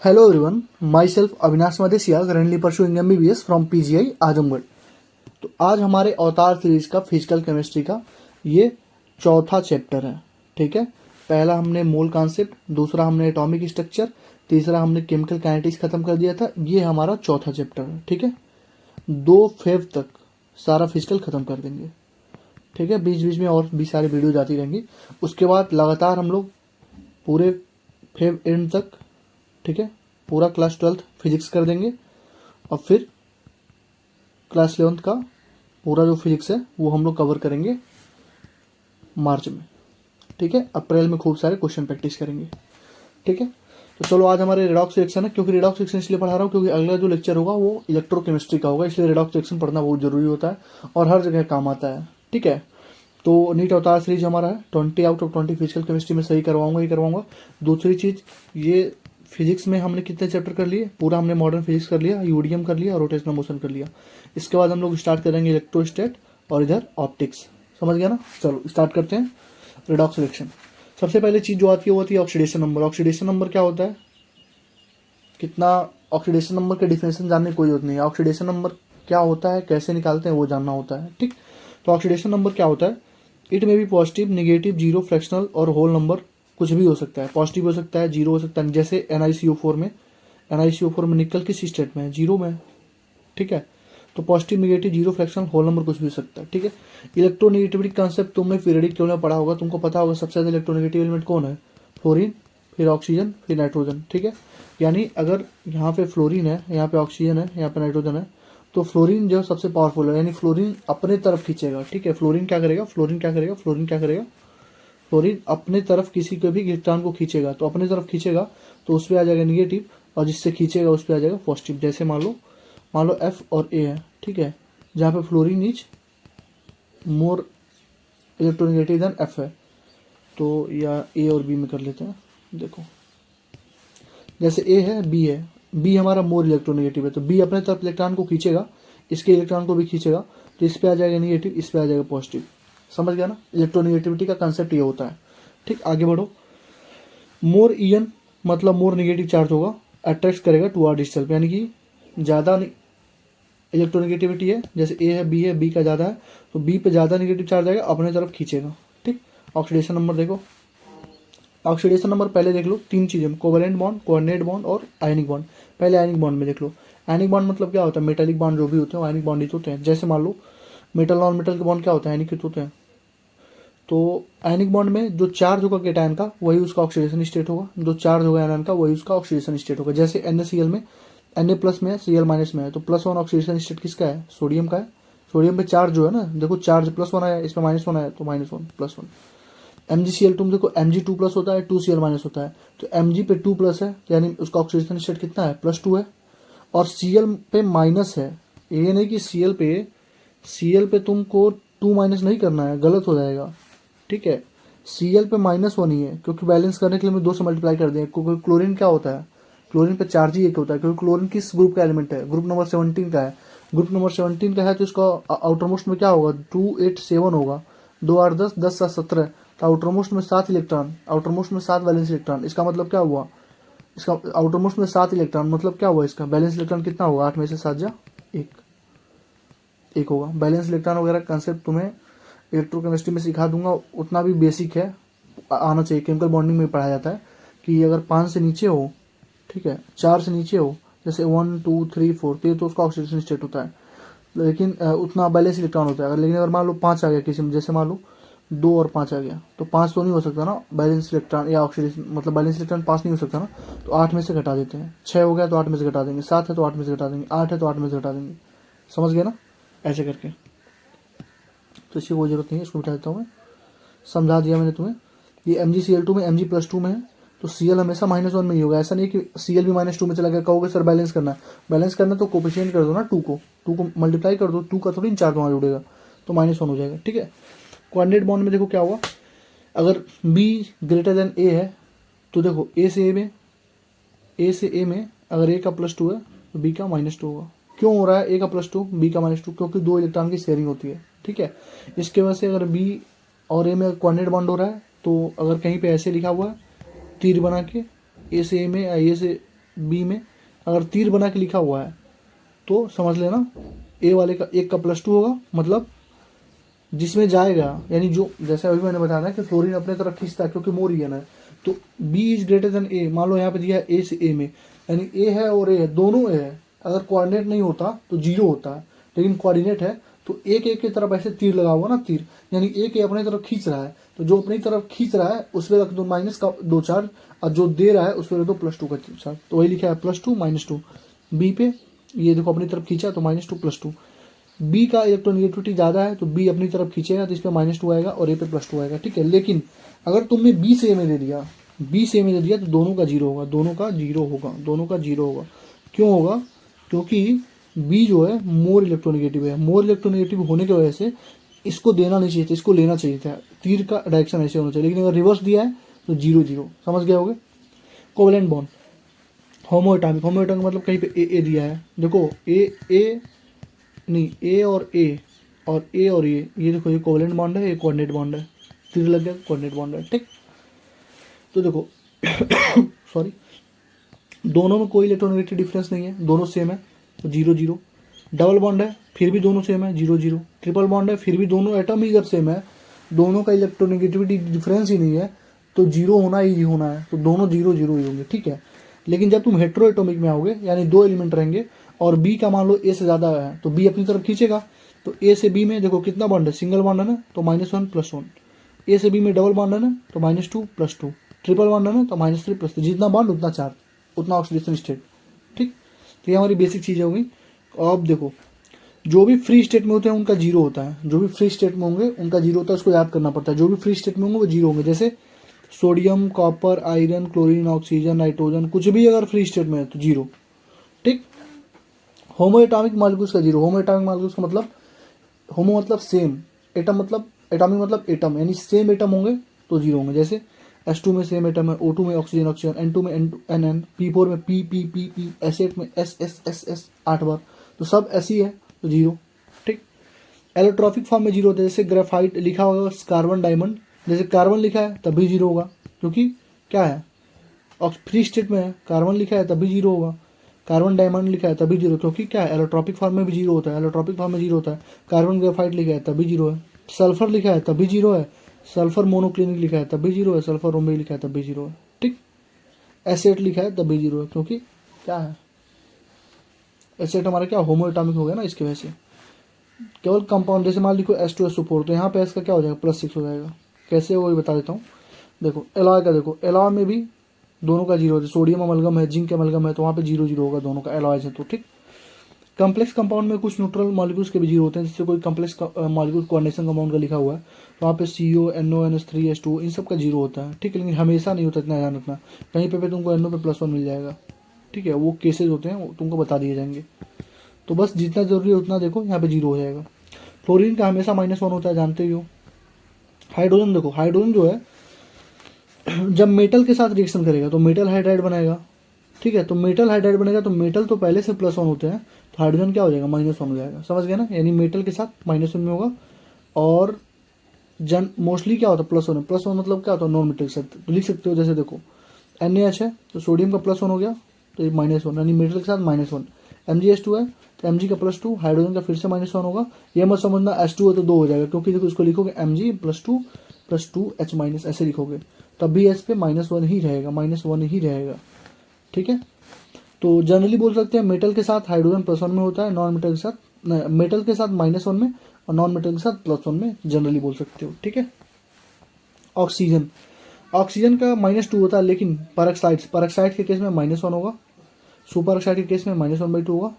Hello everyone, myself Avinash Madesiya currently pursuing MBBS from PGI Azamgarh. तो आज हमारे अवतार सीरीज का फिजिकल केमिस्ट्री का ये चौथा चैप्टर है। ठीक है, पहला हमने मोल कॉन्सेप्ट, दूसरा हमने एटॉमिक स्ट्रक्चर, तीसरा हमने केमिकल काइनेटिक्स खत्म कर दिया था। ये हमारा चौथा चैप्टर है। ठीक है, 2 फेब तक सारा फिजिकल खत्म कर देंगे। ठीक है, बीच बीच में और भी सारी वीडियो जाती रहेंगी। उसके बाद लगातार हम लोग पूरे फेब एंड तक, ठीक है, पूरा क्लास 12th फिजिक्स कर देंगे और फिर क्लास 11th का पूरा जो फिजिक्स है वो हम लोग कवर करेंगे मार्च में। ठीक है, अप्रैल में खूब सारे क्वेश्चन प्रैक्टिस करेंगे। ठीक है, तो चलो आज हमारे रेडॉक्स रिएक्शन है। क्योंकि रेडॉक्स रिएक्शन इसलिए पढ़ा रहा हूँ क्योंकि अगला जो लेक्चर होगा वो इलेक्ट्रोकेमिस्ट्री का होगा, इसलिए रेडॉक्स रिएक्शन पढ़ना बहुत जरूरी होता है और हर जगह काम आता है। ठीक है, तो नीट अवतार सीरीज हमारा है 20 आउट ऑफ 20 फिजिकल केमिस्ट्री में सही करवाऊंगा ही करवाऊंगा। दूसरी चीज, ये फिजिक्स में हमने कितने चैप्टर कर लिए, पूरा हमने मॉडर्न फिजिक्स कर लिया, यूडीएम कर लिया और रोटेशनल मोशन कर लिया। इसके बाद हम लोग स्टार्ट करेंगे इलेक्ट्रोस्टैट और इधर ऑप्टिक्स। समझ गया ना? चलो स्टार्ट करते हैं रेडॉक्स रिएक्शन। सबसे पहले चीज जो आती है वो आती है ऑक्सीडेशन नंबर। ऑक्सीडेशन नंबर क्या होता है, कितना ऑक्सीडेशन नंबर के डिफिनेशन जानने की कोई जरूरत नहीं है। ऑक्सीडेशन नंबर क्या होता है, कैसे निकालते हैं वो जानना होता है। ठीक, तो ऑक्सीडेशन नंबर क्या होता है, इट में भी पॉजिटिव, नेगेटिव, जीरो, फ्रैक्शनल और होल नंबर कुछ भी हो सकता है। पॉजिटिव हो सकता है, जीरो हो सकता है, जैसे NiCO4 में निकल किस स्टेट में है, जीरो में। ठीक है, तो positive, negative, zero, fractional, whole number कुछ भी हो सकता है। ठीक है, इलेक्ट्रोनेगेटिविटी कंसेप्ट तुमने पीरियडिक टेबल में पढ़ा होगा, तुमको पता होगा सबसे ज्यादा इलेक्ट्रोनेगेटिव एलिमेंट कौन है, फ्लोरीन, फिर ऑक्सीजन, फिर नाइट्रोजन। ठीक है, यानी अगर यहाँ पे फ्लोरीन है, यहाँ पे ऑक्सीजन है, यहाँ पे नाइट्रोजन है, तो फ्लोरीन जो सबसे पावरफुल है, यानी फ्लोरीन अपने तरफ खींचेगा। ठीक है, फ्लोरीन क्या करेगा, फ्लोरीन अपने तरफ किसी के भी इलेक्ट्रॉन को खींचेगा, तो अपने तरफ खींचेगा तो उस पर आ जाएगा निगेटिव और जिससे खींचेगा उस पर आ जाएगा पॉजिटिव। जैसे मान लो F और A है। ठीक है, जहाँ पे fluorine is more electronegative than F है, तो या A और B में कर लेते हैं। देखो जैसे A है, B है, B हमारा मोर इलेक्ट्रोनेगेटिव है, तो B अपने तरफ इलेक्ट्रॉन को खींचेगा, इसके इलेक्ट्रॉन को भी खींचेगा, तो इस पे आ जाएगा निगेटिव, इस पे आ जाएगा पॉजिटिव। समझ गया ना? इलेक्ट्रोनेगेटिविटी का कंसेप्ट ये होता है। ठीक, आगे बढ़ो। मोर ईएन मतलब मोर नेगेटिव चार्ज होगा, अट्रैक्ट करेगा टू आर डिस्टल, यानी कि ज़्यादा इलेक्ट्रोनेगेटिविटी है, जैसे ए है, बी है, बी का ज़्यादा है तो बी पे ज़्यादा नेगेटिव चार्ज आएगा, अपने तरफ खींचेगा। ठीक, ऑक्सीडेशन नंबर देखो। ऑक्सीडेशन नंबर पहले देख लो, 3 चीज़ें, कोवेलेंट बॉन्ड, कोऑर्डिनेट बॉन्ड और आयनिक बॉन्ड। पहले आयनिक बॉन्ड में देख लो। आयनिक बॉन्ड मतलब क्या होता है, मेटालिक बॉन्ड जो भी होते हैं वो आयनिक बॉन्ड ही होते हैं। जैसे मान लो मेटल नॉन मेटल के बॉन्ड क्या होता है, आयनिक होते हैं। तो आयनिक बॉन्ड में जो चार्ज होगा केटायन का वही उसका ऑक्सीडेशन स्टेट होगा, जो चार्ज होगा एनायन का वही उसका ऑक्सीडेशन स्टेट होगा। जैसे NaCl में Na प्लस में है, Cl माइनस में है, तो +1 ऑक्सीडेशन स्टेट किसका है, सोडियम का है। सोडियम पे चार्ज जो है ना, देखो चार्ज +1 आया, इसमें -1 आया, तो -1 +1। MgCl2 देखो Mg2 प्लस होता है, 2Cl माइनस होता है, तो Mg पे 2 प्लस है, यानी उसका ऑक्सीडेशन स्टेट कितना है, +2 है। और Cl पे माइनस है, ये नहीं कि Cl पे तुमको 2 माइनस नहीं करना है, गलत हो जाएगा। ठीक है, Cl पे -1 ही है, क्योंकि बैलेंस करने के लिए मैं 2 से मल्टीप्लाई कर दिया। क्योंकि क्लोरीन क्या होता है, क्लोरीन पे चार्ज ही एक होता है, क्योंकि क्लोरीन किस ग्रुप का एलिमेंट है, ग्रुप नंबर 17 का है। ग्रुप नंबर 17 का है तो इसका आउटर मोस्ट में क्या होगा, 287 होगा, 2 8 10 10 7 17, तो आउटर मोस्ट में 7 इलेक्ट्रॉन, आउटर मोस्ट में 7 बैलेंस इलेक्ट्रॉन। इसका मतलब क्या हुआ, इसका आउटर मोस्ट में 7 इलेक्ट्रॉन मतलब क्या हुआ, इसका बैलेंस इलेक्ट्रॉन कितना होगा, 8 में से 7 जा 1 होगा। बैलेंस इलेक्ट्रॉन वगैरह कंसेप्ट तुम्हें इलेक्ट्रोकेमिस्ट्री में सिखा दूंगा, उतना भी बेसिक है, आना चाहिए। केमिकल बॉन्डिंग में पढ़ाया जाता है कि अगर 5 से नीचे हो, ठीक है, 4 से नीचे हो, जैसे 1 2 3 4, तो उसका ऑक्सीडेशन स्टेट होता है, लेकिन उतना बैलेंस इलेक्ट्रॉन होता है। लेकिन अगर मान लो 5 आ गया किसी में, जैसे मान लो 2 और 5 आ गया, तो 5 तो नहीं हो सकता ना बैलेंस इलेक्ट्रॉन, या ऑक्सीडेशन मतलब बैलेंस इलेक्ट्रॉन 5 नहीं हो सकता ना, तो 8 में से घटा देते हैं। 6 हो गया तो 8 में से घटा देंगे, 7 है तो 8 में से घटा देंगे, 8 है तो 8 में से घटा देंगे। समझ गया ना, ऐसे करके। तो इसकी कोई जरूरत नहीं है, इसको बिठा देता हूँ मैं, समझा दिया मैंने तुम्हें। ये MgCl2 में Mg+2 में है, तो Cl हमेशा -1 में ही होगा। ऐसा नहीं कि Cl भी -2 में चला गया, कहोगे सर बैलेंस करना है। बैलेंस करना तो कोफिशिएंट कर दो ना, 2 को मल्टीप्लाई कर दो, 2 का थोड़ी चार्ज वहाँ जुड़ेगा, तो -1 हो जाएगा। ठीक है, कोऑर्डिनेट बॉन्ड में देखो क्या हुआ, अगर B ग्रेटर देन A है, तो देखो A से A में अगर A का +2 है तो B का -2 होगा। क्यों हो रहा है A का +2 B का -2, क्योंकि 2 इलेक्ट्रॉन की शेयरिंग होती है। ठीक है, इसके वजह से अगर B और A में कोऑर्डिनेट बॉन्ड हो रहा है, तो अगर कहीं पे ऐसे लिखा हुआ है तीर बना के A से A में, A से बी में अगर तीर बना के लिखा हुआ है तो समझ लेना ए वाले का एक का +2 होगा, मतलब जिसमें जाएगा, यानी जो जैसे अभी मैंने बताया ना कि फ्लोरीन अपने तरफ खींचता है क्योंकि मोर रिएक्शन है, तो बी इज ग्रेटर देन ए। मान लो यहाँ पे दिया है ए से ए में, यानी ए है और ए है, दोनों ए है। अगर कोऑर्डिनेट नहीं होता तो 0 होता है, लेकिन कोऑर्डिनेट है तो एक एक की तरफ ऐसे तीर लगा हुआ ना, तीर यानी एक अपने तरफ खींच रहा है, तो जो अपनी तरफ खींच रहा है उस पर रख दो माइनस का 2 चार्ज, और जो दे रहा है उस पर रख दो +2 का चार्ज। तो वही लिखा है +2 -2। बी पे ये देखो अपनी तरफ खींचा तो -2 +2। बी का इलेक्ट्रोनेगेटिविटी ज़्यादा है तो बी अपनी तरफ खींचेगा तो इस पर -2 आएगा और ए पे +2 आएगा, ठीक है। लेकिन अगर तुमने बी से ए में दे दिया, बी से ए में दे दिया तो दोनों का 0 होगा, दोनों का 0 होगा, दोनों का 0 होगा। क्यों होगा? क्योंकि बी जो है मोर इलेक्ट्रोनेगेटिव है, मोर इलेक्ट्रोनेगेटिव होने की वजह से इसको देना नहीं चाहिए था, इसको लेना चाहिए था। तीर का डायरेक्शन ऐसे होना चाहिए, लेकिन अगर रिवर्स दिया है तो 0 0। समझ गए होगे। कोवलेंट बॉन्ड, होमोएटॉमिक, होमोएटॉमिक मतलब कहीं पे ए दिया है, देखो ए नहीं, ए और ए और ए और ये देखो, ये कोवलेंट बॉन्ड है, ये कोऑर्डिनेट बॉन्ड है, तीर लग गया कोऑर्डिनेट बॉन्ड है, ठीक। तो देखो सॉरी, दोनों में कोई इलेक्ट्रोनेगेटिव डिफरेंस नहीं है, दोनों सेम है तो 0 0। डबल बॉन्ड है फिर भी दोनों सेम है, 0 0। ट्रिपल बॉन्ड है फिर भी दोनों एटम ही जब सेम है, दोनों का इलेक्ट्रोनेगेटिविटी डिफरेंस ही नहीं है, तो 0 होना ही होना है, तो दोनों 0 0 ही होंगे, ठीक है। लेकिन जब तुम हेट्रो एटॉमिक में आओगे, यानी 2 एलिमेंट रहेंगे और बी का मान लो ए से ज़्यादा है तो बी अपनी तरफ खींचेगा, तो ए से बी में देखो कितना बॉन्ड है, सिंगल बॉन्ड है ना, तो -1 +1। ए से बी में डबल बॉन्ड है ना, तो -2 +2। ट्रिपल बॉन्ड है ना, तो -3 +3। जितना बॉन्ड उतना चार्ज, उतना ऑक्सीडेशन स्टेट, ठीक। तो ये हमारी बेसिक चीज़ें होगी। अब देखो, जो भी फ्री स्टेट में होते हैं उनका 0 होता है, जो भी फ्री स्टेट में होंगे उनका 0 होता है, उसको याद करना पड़ता है। जो भी फ्री स्टेट में होंगे वो 0 होंगे, जैसे sodium, copper, iron, chlorine, oxygen, nitrogen, कुछ भी अगर फ्री स्टेट में है तो 0, ठीक। होमोएटॉमिक मॉलिक्यूल्स का 0। होमोएटॉमिक मॉलिक्यूल्स का मतलब, होमो मतलब सेम, एटम मतलब, एटॉमिक मतलब एटम, यानी सेम एटम होंगे तो 0 होंगे। जैसे H2 में सेम एटम है, O2 में ऑक्सीजन ऑक्सीजन, N2 में NN, P4 में P, S8 में S 8 बार, तो सब ऐसी है तो 0, ठीक। एलोट्रॉपिक फॉर्म में 0 होता है, जैसे ग्रेफाइट लिखा होगा, कार्बन डायमंड, जैसे कार्बन लिखा है तब भी 0 होगा, क्योंकि क्या है, फ्री स्टेट में है। कार्बन लिखा है तब भी 0 होगा, कार्बन डायमंड लिखा है तभी 0, क्योंकि क्या है, एलोट्रॉपिक फॉर्म में भी 0 होता है, एलोट्रॉपिक फॉर्म में 0 होता है। कार्बन ग्रेफाइट लिखा है तभी 0 है, सल्फर लिखा है तभी 0 है, सल्फर मोनोक्लिनिक लिखा है तभी 0 है, सल्फर रोम्बिक लिखा है तभी 0 है, ठीक। एसेट लिखा है तभी 0 है, क्योंकि क्या है, एसेट हमारा क्या होमोएटॉमिक हो गया ना, इसकी वजह से। केवल कंपाउंड, जैसे मान लिखो H2SO4, तो यहाँ पे S का क्या हो जाएगा, +6 हो जाएगा। कैसे वो बता देता हूँ। देखो एलॉय का, देखो एलॉय में भी दोनों का 0 है, सोडियम अमलगम है, जिंक अमलगम है, तो वहाँ पे 0 0 होगा दोनों का, एलॉयज है तो, ठीक। कम्प्लेक्स कंपाउंड में कुछ न्यूट्रल मॉलिक्यूल्स के भी 0 होते हैं, जैसे कोई कम्प्लेक्स मॉलिक्यूल कोऑर्डिनेशन कंपाउंड का लिखा हुआ है तो वहाँ पे CO, NO, NH3, H2 इन सब का 0 होता है, ठीक है। लेकिन हमेशा नहीं होता, इतना ध्यान रखना। कहीं पे तुमको NO पे +1 मिल जाएगा, ठीक है, वो केसेज होते हैं, वो तुमको बता दिए जाएंगे। तो बस जितना जरूरी है उतना देखो, यहाँ पे 0 हो जाएगा। फ्लोरीन का हमेशा -1 होता है, जानते ही हो। हाइड्रोजन देखो, हाइड्रोजन जो है जब मेटल के साथ रिएक्शन करेगा तो मेटल हाइड्राइड बनाएगा, ठीक है। तो मेटल हाइड्राइड बनेगा तो मेटल तो पहले से +1 होते हैं, तो हाइड्रोजन क्या हो जाएगा, -1 हो जाएगा। समझ गया ना, यानी मेटल के साथ -1 में होगा। और मोस्टली क्या होता है, +1 +1 मतलब क्या होता है, नॉन मेटल के साथ तो लिख सकते हो। जैसे देखो NaH है तो सोडियम का +1 हो गया, तो ये -1, यानी मेटल के साथ -1। MgH2 है तो Mg का +2, हाइड्रोजन का फिर से -1 होगा। ये मत समझना H2 है तो 2 हो जाएगा, क्योंकि देखो इसको लिखोगे Mg +2 +2H- ऐसे लिखोगे, तब भी एस पे -1 ही रहेगा, -1 ही रहेगा, ठीक है। तो जनरली बोल सकते हैं मेटल के साथ हाइड्रोजन +1 में होता है, नॉन मेटल के साथ, मेटल के साथ -1 में और नॉन मेटल के साथ +1 में जनरली बोल सकते हो, ठीक है। ऑक्सीजन, ऑक्सीजन का -2 होता है, लेकिन परऑक्साइड के केस में -1 होगा, सुपर ऑक्साइड के केस में -1/2 होगा,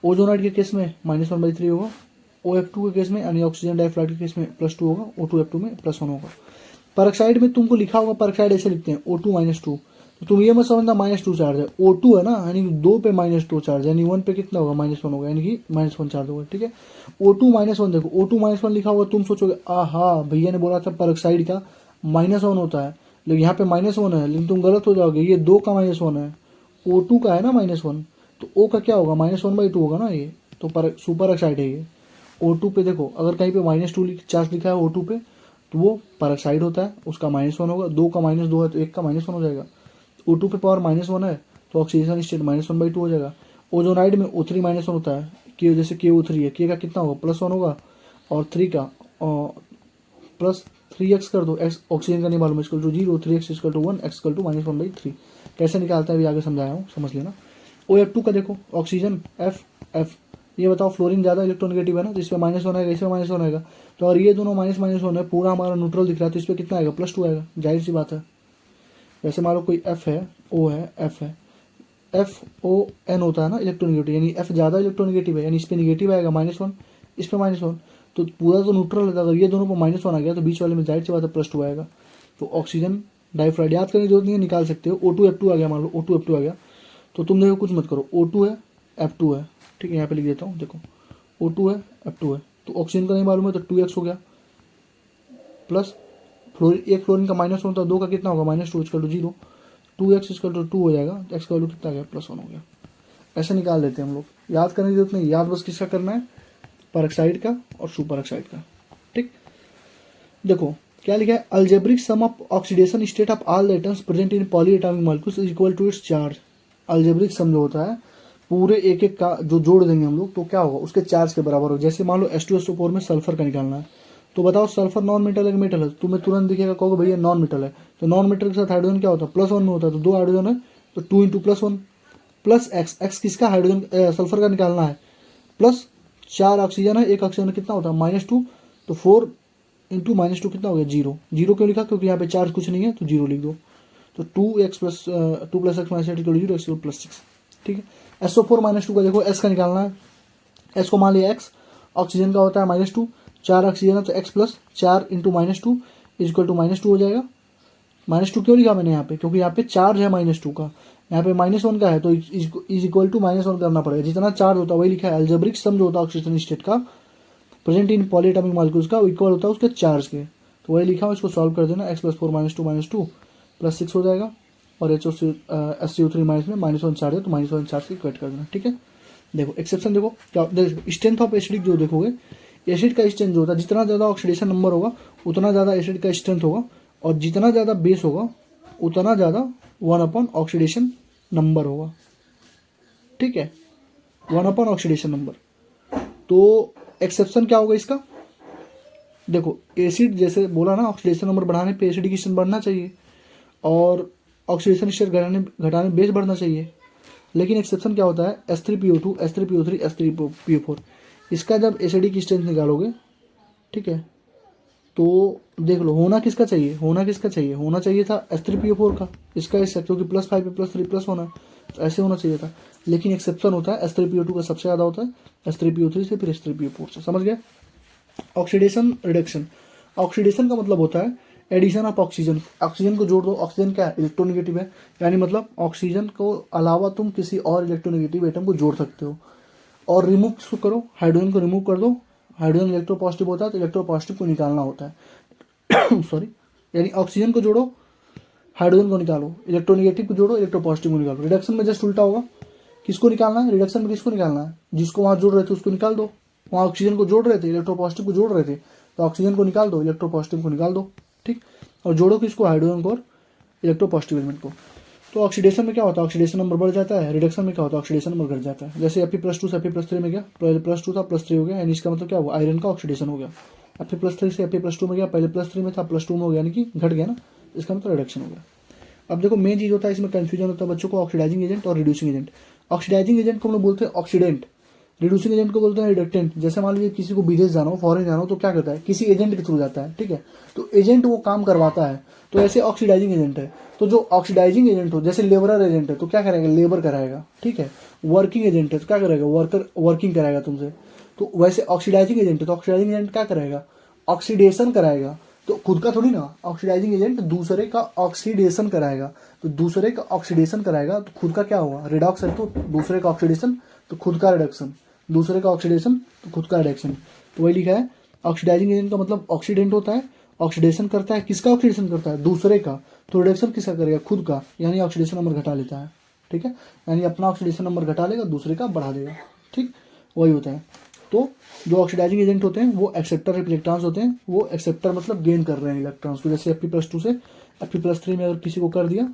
ओजोनाइड के केस में -1/3 होगा, OF2 के केस में यानी ऑक्सीजन डाइऑक्साइड के केस में +2 होगा, O2F2 में +1 होगा। परऑक्साइड में तुमको लिखा होगा, परऑक्साइड ऐसे लिखते हैं O2 -2, तो तुम ये मत समझना -2 चार्ज है, O2 है ना, यानी 2 पे -2 चार्ज, यानी 1 पे कितना होगा, -1 होगा, यानी कि -1 चार्ज होगा, ठीक है। O2 -1 देखो, O2 -1 लिखा होगा, तुम सोचोगे आहा भैया ने बोला था परऑक्साइड का -1 होता है, लेकिन यहाँ पे -1 है, लेकिन तुम गलत हो जाओगे, ये 2 का -1 है, O2 का है ना -1, तो O का क्या होगा, -1/2 होगा ना ये, तो सुपर ऑक्साइड है ये। O2 पे देखो, अगर कहीं पे -2 चार्ज लिखा है O2 पे, तो वो परऑक्साइड होता है, उसका -1 होगा, 2 का -2 है तो 1 का -1 हो जाएगा। O2 पे पावर -1 है तो ऑक्सीडेशन स्टेट -1/2 हो जाएगा। ओजोनाइड में O3 -1 होता है, के जैसे KO3 है, के का कितना होगा +1 होगा और 3 का प्लस 3x कर दो, एक्स ऑक्सीजन का नहीं मालूम, equal to 0, 3x equal to 1, X equal to -1/3। कैसे निकालता है अभी आगे समझाया हूँ, समझ लेना। OF2 का देखो ऑक्सीजन F, ये बताओ फ्लोरीन ज़्यादा इलेक्ट्रोनेगेटिव है ना, तो इस पर -1 आएगा, इस पर -1 आएगा। तो अगर ये दोनों -1 है, पूरा हमारा न्यूट्रल दिख रहा है, तो इस पर कितना आएगा +2 आएगा, जाहिर सी बात है। वैसे मान लो कोई F है, O है, F है, FON होता है ना इलेक्ट्रोनेगेटिव, यानी F ज़्यादा इलेक्ट्रोनेगेटिव है, यानी इस पर निगेटिव आएगा -1, इस पर -1, तो पूरा तो न्यूट्रल है। अगर ये दोनों पर -1 आ गया तो बीच वाले में जाहिर सी बात है +2 आएगा। तो ऑक्सीजन डाइफ्लूराइड याद करने की जरूरत नहीं है, निकाल सकते हो। O2F2 आ गया, मान लो O2F2 आ गया, तो तुम देखो कुछ मत करो, O2 है F2 है, ठीक है, यहाँ पे लिख देता हूँ, देखो O2 है F2 है, तो ऑक्सीजन का नहीं मालूम है तो 2x हो गया, प्लस एक फ्लोरीन का -1 होता है, 2 का कितना होगा -2 equal to 0, 2x equal to 2 हो जाएगा, तो x का वैल्यू कितना आ गया +1 हो गया। ऐसे निकाल देते हैं हम लोग, याद करने की जरूरत नहीं, याद बस किसका करना है, परऑक्साइड का और सुपर ऑक्साइड का। ठीक, देखो क्या लिखा है, algebraic sum of oxidation state of all atoms present in polyatomic molecules is equal to its charge. Algebraic sum जो होता है पूरे एक एक का जो जोड़ देंगे हम लोग, तो क्या होगा उसके चार्ज के बराबर हो। जैसे मान लो H2SO4 में सल्फर का निकालना है, तो बताओ सल्फर नॉन मेटल है कि मेटल है, तुम्हें तुरंत दिखेगा, कहोगे भैया नॉन मेटल है, तो नॉन मेटल के साथ हाइड्रोजन क्या होता है +1 में होता है, तो 2 हाइड्रोजन है, तो 2 इंटू +1 प्लस एक्स किसका हाइड्रोजन सल्फर का निकालना है, प्लस 4 ऑक्सीजन है, एक ऑक्सीजन कितना होता है -2, तो 4 इंटू -2 कितना हो गया 0, 0 क्यों लिखा, क्योंकि यहाँ पे चार्ज कुछ नहीं है, तो 0 लिख दो, तो 2x + 2 + x - 8 = 0, x +6। ठीक है, SO4 -2 का देखो, S का निकालना है, S को मान लिया x, ऑक्सीजन का होता है -2, 4 ऑक्सीजन है तो x + 4 इंटू -2 इक्वल टू -2 हो जाएगा। -2 क्यों लिखा मैंने यहाँ पे, क्योंकि यहाँ पे चार्ज है -2 का, यहाँ पे -1 का है, तो इज इक्वल टू -1 करना पड़ेगा, जितना चार्ज होता है वही लिखा है। अलजेब्रिक सम जो होता है ऑक्सीजन स्टेट का प्रेजेंट इन पॉलीएटॉमिक मॉलिक्यूल्स का इक्वल होता है उसके चार्ज के, तो वही लिखा है, उसको सॉल्व कर देना, x + 4 - 2 + 6 हो जाएगा, और HCO3 माइनस में -1 चार्ज है, तो -1 चार्ज की कट कर देना। ठीक है, देखो एक्सेप्शन देखो क्या, देखो स्ट्रेंथ ऑफ एसिडिक जो देखोगे, एसिड का स्ट्रेंथ जो होता है, जितना ज़्यादा ऑक्सीडेशन नंबर होगा उतना ज़्यादा एसिड का स्ट्रेंथ होगा, और जितना ज़्यादा बेस होगा उतना ज़्यादा 1 / ऑक्सीडेशन नंबर होगा। ठीक है, 1 / ऑक्सीडेशन नंबर। तो एक्सेप्शन क्या होगा इसका, देखो एसिड जैसे बोला ना, ऑक्सीडेशन नंबर बढ़ाने पे एसिडिक स्ट्रेंथ बढ़ना चाहिए, और ऑक्सीडेशन स्टेट घटाने बेस बढ़ना चाहिए। लेकिन एक्सेप्शन क्या होता है, H3PO2 H3PO3 H3PO4, इसका जब एसिडिक स्ट्रेंथ निकालोगे, ठीक है, तो देख लो होना किसका चाहिए, होना चाहिए था H3PO4 का, इसका इसका, क्योंकि +5 पे +3 + होना है, तो ऐसे होना चाहिए था। लेकिन एक्सेप्शन होता है H3PO2 का सबसे ज़्यादा होता है, H3PO3 से, फिर H3PO4 से। समझ गया। ऑक्सीडेशन रिडक्शन, ऑक्सीडेशन का मतलब होता है एडिशन ऑफ ऑक्सीजन, ऑक्सीजन को जोड़ दो, ऑक्सीजन क्या है इलेक्ट्रोनेगेटिव है, यानी मतलब ऑक्सीजन को अलावा तुम किसी और इलेक्ट्रोनेगेटिव एटम को जोड़ सकते हो। और रिमूव किसको करो, हाइड्रोजन को रिमूव कर दो, हाइड्रोजन इलेक्ट्रोपॉजिटिव होता है, तो इलेक्ट्रोपॉजिटिव को निकालना होता है सॉरी, यानी ऑक्सीजन को जोड़ो, हाइड्रोजन को निकालो, इलेक्ट्रोनेगेटिव को जोड़ो, इलेक्ट्रोपॉजिटिव को निकालो। रिडक्शन में जस्ट उल्टा होगा, किसको निकालना है, रिडक्शन में किसको निकालना है, जिसको वहां जोड़ रहे थे उसको निकाल दो, वहां ऑक्सीजन को जोड़ रहे थे, इलेक्ट्रोपॉजिटिव को जोड़ रहे थे, तो ऑक्सीजन को निकाल दो, इलेक्ट्रोपॉजिटिव को निकाल दो। ठीक, और जोड़ो किसको, हाइड्रोजन को और इलेक्ट्रोपॉजिटिव एलिमेंट को। तो ऑक्सीडेशन में क्या होता है, ऑक्सीडेशन नंबर बढ़ जाता है, रिडक्शन में क्या होता है, ऑक्सीडेशन नंबर घट जाता है। जैसे Fe+2 से Fe+3 में गया, पहले +2 था +3 हो गया, यानी इसका मतलब क्या हुआ, आयरन का ऑक्सीडेशन हो गया। Fe+3 से Fe+2 में गया, पहले +3 में था +2 में हो गया, यानी कि घट गया ना, इसका मतलब रिडक्शन हो गया। अब देखो मेन चीज होता है इसमें कंफ्यूजन होता है बच्चों को, ऑक्सीडाइजिंग एजेंट और रिड्यूसिंग एजेंट। ऑक्सीडाइजिंग एजेंट को हम लोग बोलते हैं ऑक्सीडेंट, रिड्यूसिंग एजेंट को बोलते हैं रिडक्टेंट। जैसे मान लीजिए किसी को विदेश जाना हो, फॉरेन जाना हो, तो क्या करता है, किसी एजेंट के थ्रू जाता है, ठीक है, तो एजेंट वो काम करवाता है, तो ऐसे ऑक्सीडाइजिंग एजेंट है। तो जो ऑक्सीडाइजिंग एजेंट हो, जैसे लेबरर एजेंट है तो क्या करेगा, लेबर कराएगा, ठीक है। वर्किंग एजेंट है तो क्या करेगा, वर्किंग कराएगा तुमसे। तो वैसे ऑक्सीडाइजिंग एजेंट है तो ऑक्सीडाइजिंग एजेंट क्या करेगा, ऑक्सीडेशन कराएगा, तो खुद का थोड़ी ना, ऑक्सीडाइजिंग एजेंट दूसरे का ऑक्सीडेशन कराएगा, तो दूसरे का ऑक्सीडेशन कराएगा तो खुद का क्या हुआ, रिडॉक्स है, तो दूसरे का ऑक्सीडेशन तो खुद का रिडक्शन, दूसरे का ऑक्सीडेशन तो खुद का रिडक्शन। तो वही लिखा है, ऑक्सीडाइजिंग एजेंट का मतलब ऑक्सीडेंट होता है, ऑक्सीडेशन करता है, किसका ऑक्सीडेशन करता है, दूसरे का, तो रिडक्शन किसका करेगा, खुद का, यानी ऑक्सीडेशन नंबर घटा लेता है, ठीक है, यानी अपना ऑक्सीडेशन नंबर घटा लेगा, दूसरे का बढ़ा देगा, ठीक, वही होता है। तो जो ऑक्सीडाइजिंग एजेंट होते हैं वो एक्सेप्टर इलेक्ट्रॉन्स होते हैं, वो एक्सेप्टर मतलब गेन कर रहे हैं इलेक्ट्रॉन्स को, जैसे Fe+2 से Fe+3 में अगर किसी को कर दिया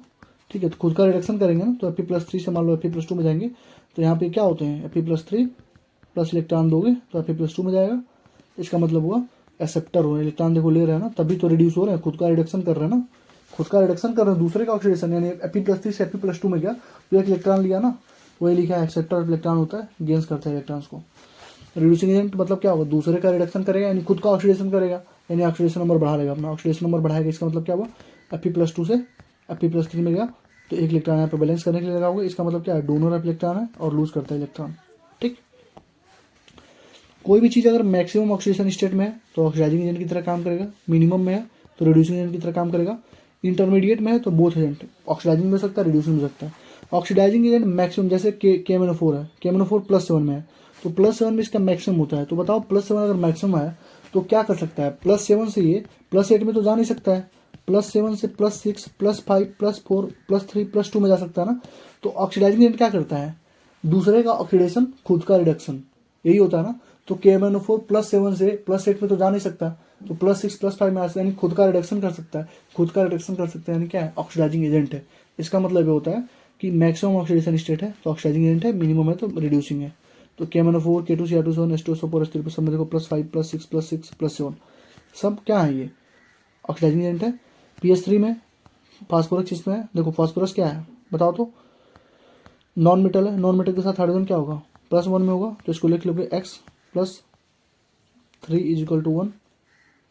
ठीक है, तो खुद का रिडक्शन करेंगे ना, तो Fe+3 से मान लो Fe+2 में जाएंगे, तो यहाँ पे क्या होते हैं Fe+3 प्लस इलेक्ट्रॉन दोगे तो Fe+2 में जाएगा। इसका मतलब हुआ एक्सेप्टर हो, इलेक्ट्रॉन देखो ले रहे हैं ना, तभी तो रिड्यूस हो रहे हैं, खुद का रिडक्शन कर रहे हैं ना, खुद का रिडक्शन कर रहे हैं, दूसरे का ऑक्सीडेशन, यानी Fe+3 से Fe+2 में गया तो एक इलेक्ट्रॉन लिया ना, वही लिखा है एक्सेप्टर इलेक्ट्रॉन होता है, गेन्स करता है इलेक्ट्रॉन्स को। रिड्यूसिंग एजेंट मतलब क्या होगा, दूसरे का रिडक्शन करेगा यानी खुद का ऑक्सीडेशन करेगा, यानी ऑक्सीडेशन नंबर बढ़ा लेगा अपना, ऑक्सीडेशन नंबर बढ़ाएगा। इसका मतलब क्या हुआ, Fe+2 से Fe+3 में गया तो एक इलेक्ट्रॉन यहाँ पे बैलेंस करने के लिए लगाओगे। इसका मतलब क्या है, डोनर ऑफ इलेक्ट्रॉन है और लूज करता है इलेक्ट्रॉन। ठीक, कोई भी चीज़ अगर मैक्सिमम ऑक्सीडेशन स्टेट में है तो ऑक्सीडाइजिंग एजेंट की तरह काम करेगा, मिनिमम में है तो रिड्यूसिंग एजेंट की तरह काम करेगा, इंटरमीडिएट में है तो बोथ एजेंट, ऑक्सीडाइजिंग में हो सकता है, रिड्यूसिंग में हो सकता है। ऑक्सीडाइजिंग एजेंट मैक्सिमम, जैसे KMnO4 है, KMnO4 +7 में है, तो +7 में इसका मैक्सिमम होता है। तो बताओ +7 अगर मैक्सिमम है तो क्या कर सकता है, +7 से ये +8 में तो जा नहीं सकता है, +7 से +6 +5 +4 +3 +2 में जा सकता है ना। तो ऑक्सीडाइजिंग एजेंट क्या करता है, दूसरे का ऑक्सीडेशन खुद का रिडक्शन, यही होता है ना। तो KMnO4 +7 से +8 में तो जा नहीं सकता, तो +6 +5 में आ सकता है, यानी खुद का रिडक्शन कर सकता है, खुद का रिडक्शन कर सकता है, यानी क्या है, ऑक्सीडाइजिंग एजेंट है। इसका मतलब ये होता है कि मैक्सिमम ऑक्सीडेशन स्टेट है तो ऑक्सीडाइजिंग एजेंट है, मिनिमम है तो रिड्यूसिंग है। तो KMnO4 K2Cr2 H2SO4 H3 सब में देखो +5 +6 +6 +7 सब क्या है, ये ऑक्सीडाइजिंग एजेंट है। PS3 में फास्फोरस किसमें है, देखो फास्फोरस क्या है बताओ तो, नॉन मेटल है, नॉन मेटल के साथ हाइड्रोजन क्या होगा, +1 में होगा, तो इसको लिख लोगे x +3 = 1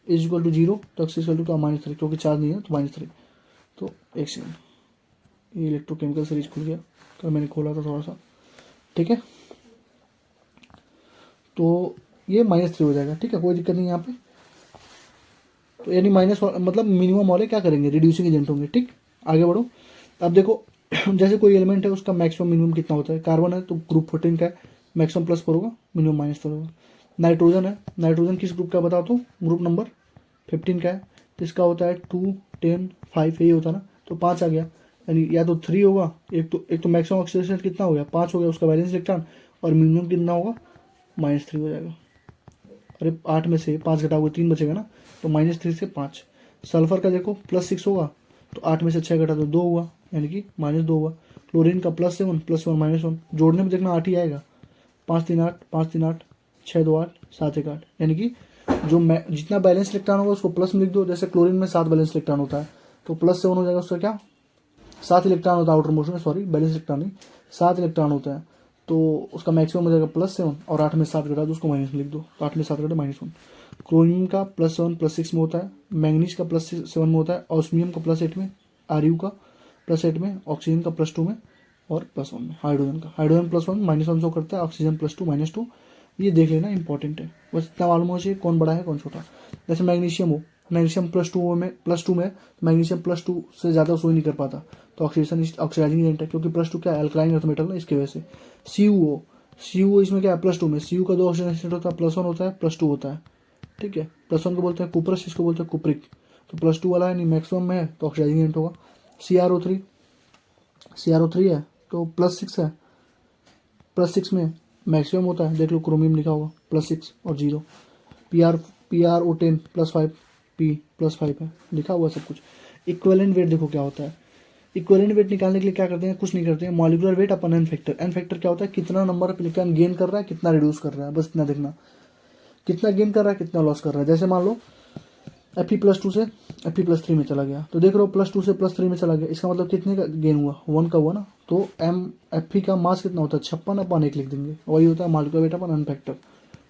= 0, तो x = -3, क्योंकि चार्ज नहीं है तो -3। तो एक सेकेंड, ये इलेक्ट्रोकेमिकल सीरीज खुल गया तो मैंने खोला था थोड़ा सा, ठीक है। तो ये -3 हो जाएगा, ठीक है, कोई दिक्कत नहीं यहाँ पे। तो यानी मतलब मिनिमम वाले क्या करेंगे, रिड्यूसिंग एजेंट होंगे। ठीक, आगे बढ़ो। अब देखो जैसे कोई एलिमेंट है उसका मैक्सिमम मिनिमम कितना होता है, कार्बन है तो ग्रुप 14 का है, मैक्सिमम +4 होगा, मिनिमम -4 होगा। नाइट्रोजन है, नाइट्रोजन किस ग्रुप का बताओ तो, ग्रुप नंबर 15 का है, तो इसका होता है 2 10 5, यही होता है ना, तो 5 आ गया, यानी या तो 3 होगा, एक तो मैक्सिमम ऑक्सीडेशन कितना हो गया 5 हो गया उसका वैलेंस इलेक्ट्रॉन, और मिनिमम कितना होगा -3 हो जाएगा। अरे 8 में से 5 घटाओगे 3 बचेगा ना, तो -3 से 5। सल्फर का देखो +6 होगा, तो 8 में से 6 घटा दो 2 हुआ, यानी कि -2 हुआ। क्लोरीन का +7 +1 -1, जोड़ने में देखना 8 ही आएगा, 5 3 8 5 3 8 6 2 8 7 1 8, यानी कि जो जितना बैलेंस इलेक्ट्रॉन होगा उसको प्लस में लिख दो। जैसे क्लोरीन में 7 बैलेंस इलेक्ट्रॉन होता है तो +7 हो जाएगा, उसका क्या 7 इलेक्ट्रॉन होता है आउटर मोस्ट में, सॉरी बैलेंस इलेक्ट्रॉन नहीं, 7 इलेक्ट्रॉन होता है, तो उसका मैक्सिमम हो जाएगा +7, और 8 में 7 घटा दो उसको माइनस में लिख दो, तो 8 में 7 घटा -1। क्रोमियम का +7 +6 में होता है, मैंगनीज का +7 में होता है, ऑस्मियम का +8 में, Ru का +8 में, ऑक्सीजन का +2 में, और +1 में हाइड्रोजन का, हाइड्रोजन +1 -1 शो करता है, ऑक्सीजन +2 -2, ये देख लेना इंपॉर्टेंट है, बस इतना मालूम होना चाहिए कौन बड़ा है कौन छोटा। जैसे मैग्नीशियम हो, मैग्नीशियम +2 में मैग्नीशियम +2 से ज़्यादा सो ही नहीं कर पाता, तो ऑक्सीडाइजिंग एजेंट है, क्योंकि +2 क्या है, अल्कलाइन अर्थ मेटल है, इसकी वजह से। Cu इसमें क्या है +2 में, Cu का 2 ऑक्सीजन स्टेट होता है, +1 होता है +2 होता है, ठीक है। +1 को बोलते हैं कुप्रस, इसको बोलते हैं कुप्रिक, तो +2 वाला है नहीं मैक्सिमम में है तो ऑक्सीडाइजिंग एजेंट होगा। CrO3 है तो +6 है, +6 में मैक्सिमम होता है, देख लो क्रोमियम लिखा होगा +6 और 0। PrO10 +5 P +5 है, लिखा हुआ सब कुछ। इक्विवेलेंट वेट देखो क्या होता है, इक्विवेलेंट वेट निकालने के लिए क्या करते हैं, कुछ नहीं करते हैं, मॉलिक्यूलर वेट अपन एन फैक्टर। एन फैक्टर क्या होता है, कितना नंबर ऑफ इलेक्ट्रॉन गेन कर रहा है, कितना रिड्यूस कर रहा है, बस इतना देखना, कितना गेन कर रहा है कितना लॉस कर रहा है। जैसे मान लो Fe+2 से Fe+3 में चला गया, तो देख रहे हो +2 से +3 में चला गया, इसका मतलब कितने का गेन हुआ, 1 का हुआ ना, तो Fe का मास कितना होता है 56/1 लिख देंगे, वही होता है मॉलिक्यूलर वेट अपन एन फैक्टर,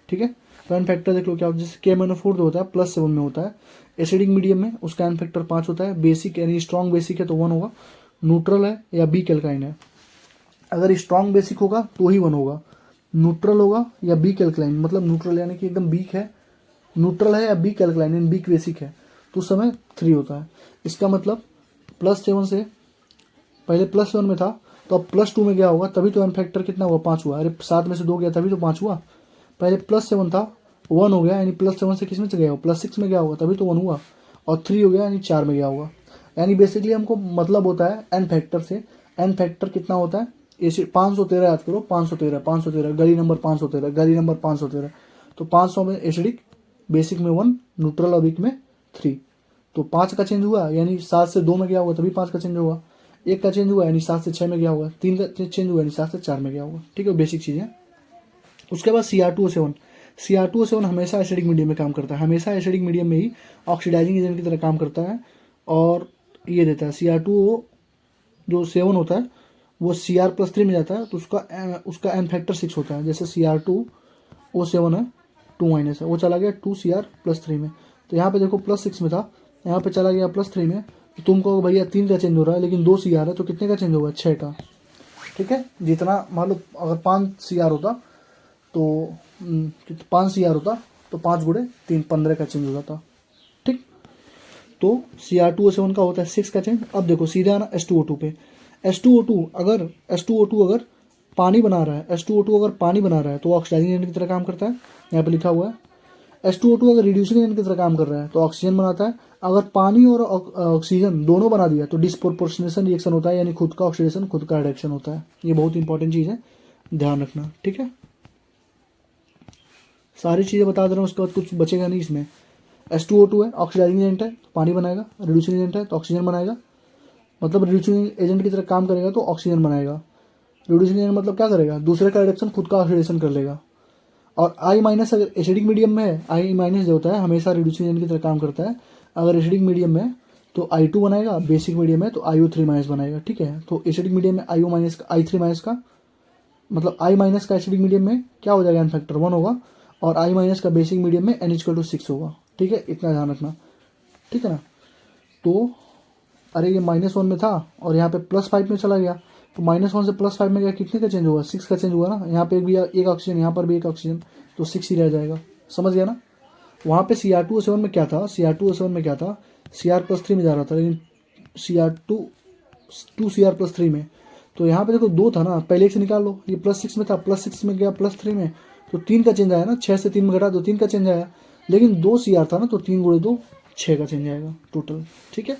ठीक है। तो एन फैक्टर देख लो क्या होता है, जैसे KMnO4 जो होता है +7 में होता है, एसिडिक मीडियम में उसका एन फैक्टर 5 होता है, बेसिक यानी स्ट्रॉन्ग बेसिक है तो 1 होगा, न्यूट्रल है या बीक एल्काइन है, अगर स्ट्रॉन्ग बेसिक होगा तो ही 1 होगा, न्यूट्रल होगा या बीक एल्काइन, मतलब न्यूट्रल यानी कि एकदम बीक है, न्यूट्रल है या बीक एल्काइन यानी बीक बेसिक है तो उस समय 3 होता है। इसका मतलब +7 से पहले +1 में था तो अब +2 में गया होगा, तभी तो एन फैक्टर कितना हुआ 5 हुआ, अरे 7 में से 2 गया तभी तो 5 हुआ, पहले +7 था 1 हो गया, यानी +7 से किस में से गया होगा +6 में गया होगा तभी तो 1 हुआ, और 3 हो गया यानी 4 में गया होगा। यानी बेसिकली हमको मतलब होता है एन फैक्टर से, एन फैक्टर कितना होता है, एसिड 513 याद करो, 513 गली नंबर 513, तो 500 में एसिडिक, बेसिक में 1, न्यूट्रल और वीक में 3, तो 5 का चेंज हुआ, यानी 7 से 2 में गया होगा तभी 5 का चेंज होगा, एक का चेंज हुआ यानी 7 से 6 में गया होगा, 3 का चेंज हुआ यानी 7 से 4 में गया होगा। ठीक है, बेसिक चीज़ है। उसके बाद Cr2O7, Cr2O7 हमेशा एसिडिक मीडियम में काम करता है, हमेशा एसिडिक मीडियम में ही ऑक्सीडाइजिंग एजेंट की तरह काम करता है और ये देता है Cr2O जो 7 होता है वो Cr+3 में जाता है तो उसका एन फैक्टर 6 होता है। जैसे Cr2O7 है 2 माइनस है, वो चला गया 2Cr+3 में, तो यहाँ पे देखो +6 में था, यहाँ पे चला गया +3 में। तो तुम कहो भैया 3 का चेंज हो रहा है लेकिन 2 Cr है, तो कितने का चेंज होगा? 6 का। ठीक है, जितना मान लो अगर 5 Cr होता तो 5 Cr होता तो 5 गुणे 3 15 का चेंज हो जाता। ठीक, तो Cr2O7 का होता है 6 का चेंज। अब देखो सीधा आना H2O2 पे, H2O2 अगर पानी बना रहा है, H2O2 अगर पानी बना रहा है तो ऑक्सीडाइजिंग एजेंट की तरह काम करता है, यहाँ पे लिखा हुआ है। H2O2 अगर रिड्यूसिंग एजेंट की तरह काम कर रहा है तो ऑक्सीजन बनाता है। अगर पानी और ऑक्सीजन दोनों बना दिया तो डिस्प्रोपोर्शनेशन रिएक्शन होता है, यानी खुद का ऑक्सीडेशन खुद का रिडक्शन होता है। ये बहुत इंपॉर्टेंट चीज़ है, ध्यान रखना। ठीक है, सारी चीज़ें बता दे रहा हूँ, उसके बाद कुछ बचेगा नहीं इसमें। H2O2 है, ऑक्सीडाइजिंग एजेंट है तो पानी बनाएगा, रिड्यूसिंग एजेंट है तो ऑक्सीजन बनाएगा, मतलब रिड्यूसिंग एजेंट की तरह काम करेगा तो ऑक्सीजन बनाएगा। रिड्यूसिंग एजेंट मतलब क्या करेगा? दूसरे का रिडक्शन खुद का ऑक्सीडेशन कर लेगा। और I- अगर एसिडिक मीडियम में है, I- जो होता है हमेशा रिड्यूसिंग एजेंट की तरह काम करता है। अगर एसिडिक मीडियम में है तो I2 बनाएगा, बेसिक मीडियम में तो IO3- बनाएगा। ठीक है, तो एसिडिक मीडियम में I3- का मतलब I- का एसिडिक मीडियम में क्या हो जाएगा? एन फैक्टर 1 होगा, और I- का बेसिक मीडियम में N=6 होगा। ठीक है, इतना ध्यान रखना। ठीक है ना, तो अरे ये -1 में था और यहाँ पे +5 में चला गया, तो -1 से +5 में गया, कितने का चेंज हुआ? 6 का चेंज हुआ ना। यहाँ पे भी एक ऑक्सीजन, यहाँ पर भी एक ऑक्सीजन, तो 6 ही रह जाएगा। समझ गया ना? वहाँ पे Cr2O7 में क्या था? Cr2O7 में क्या था? Cr+3 में जा रहा था, लेकिन Cr2 2Cr+3 में, तो यहाँ पे देखो 2 था ना, पहले एक से निकाल लो। ये +6 में था, +6 में गया +3 में, तो 3 का चेंज आया ना। 6 से 3 में घटा तो 3 का चेंज आया, लेकिन 2 Cr था ना, तो 3 गुणे 2 6 का चेंज आएगा टोटल। ठीक है,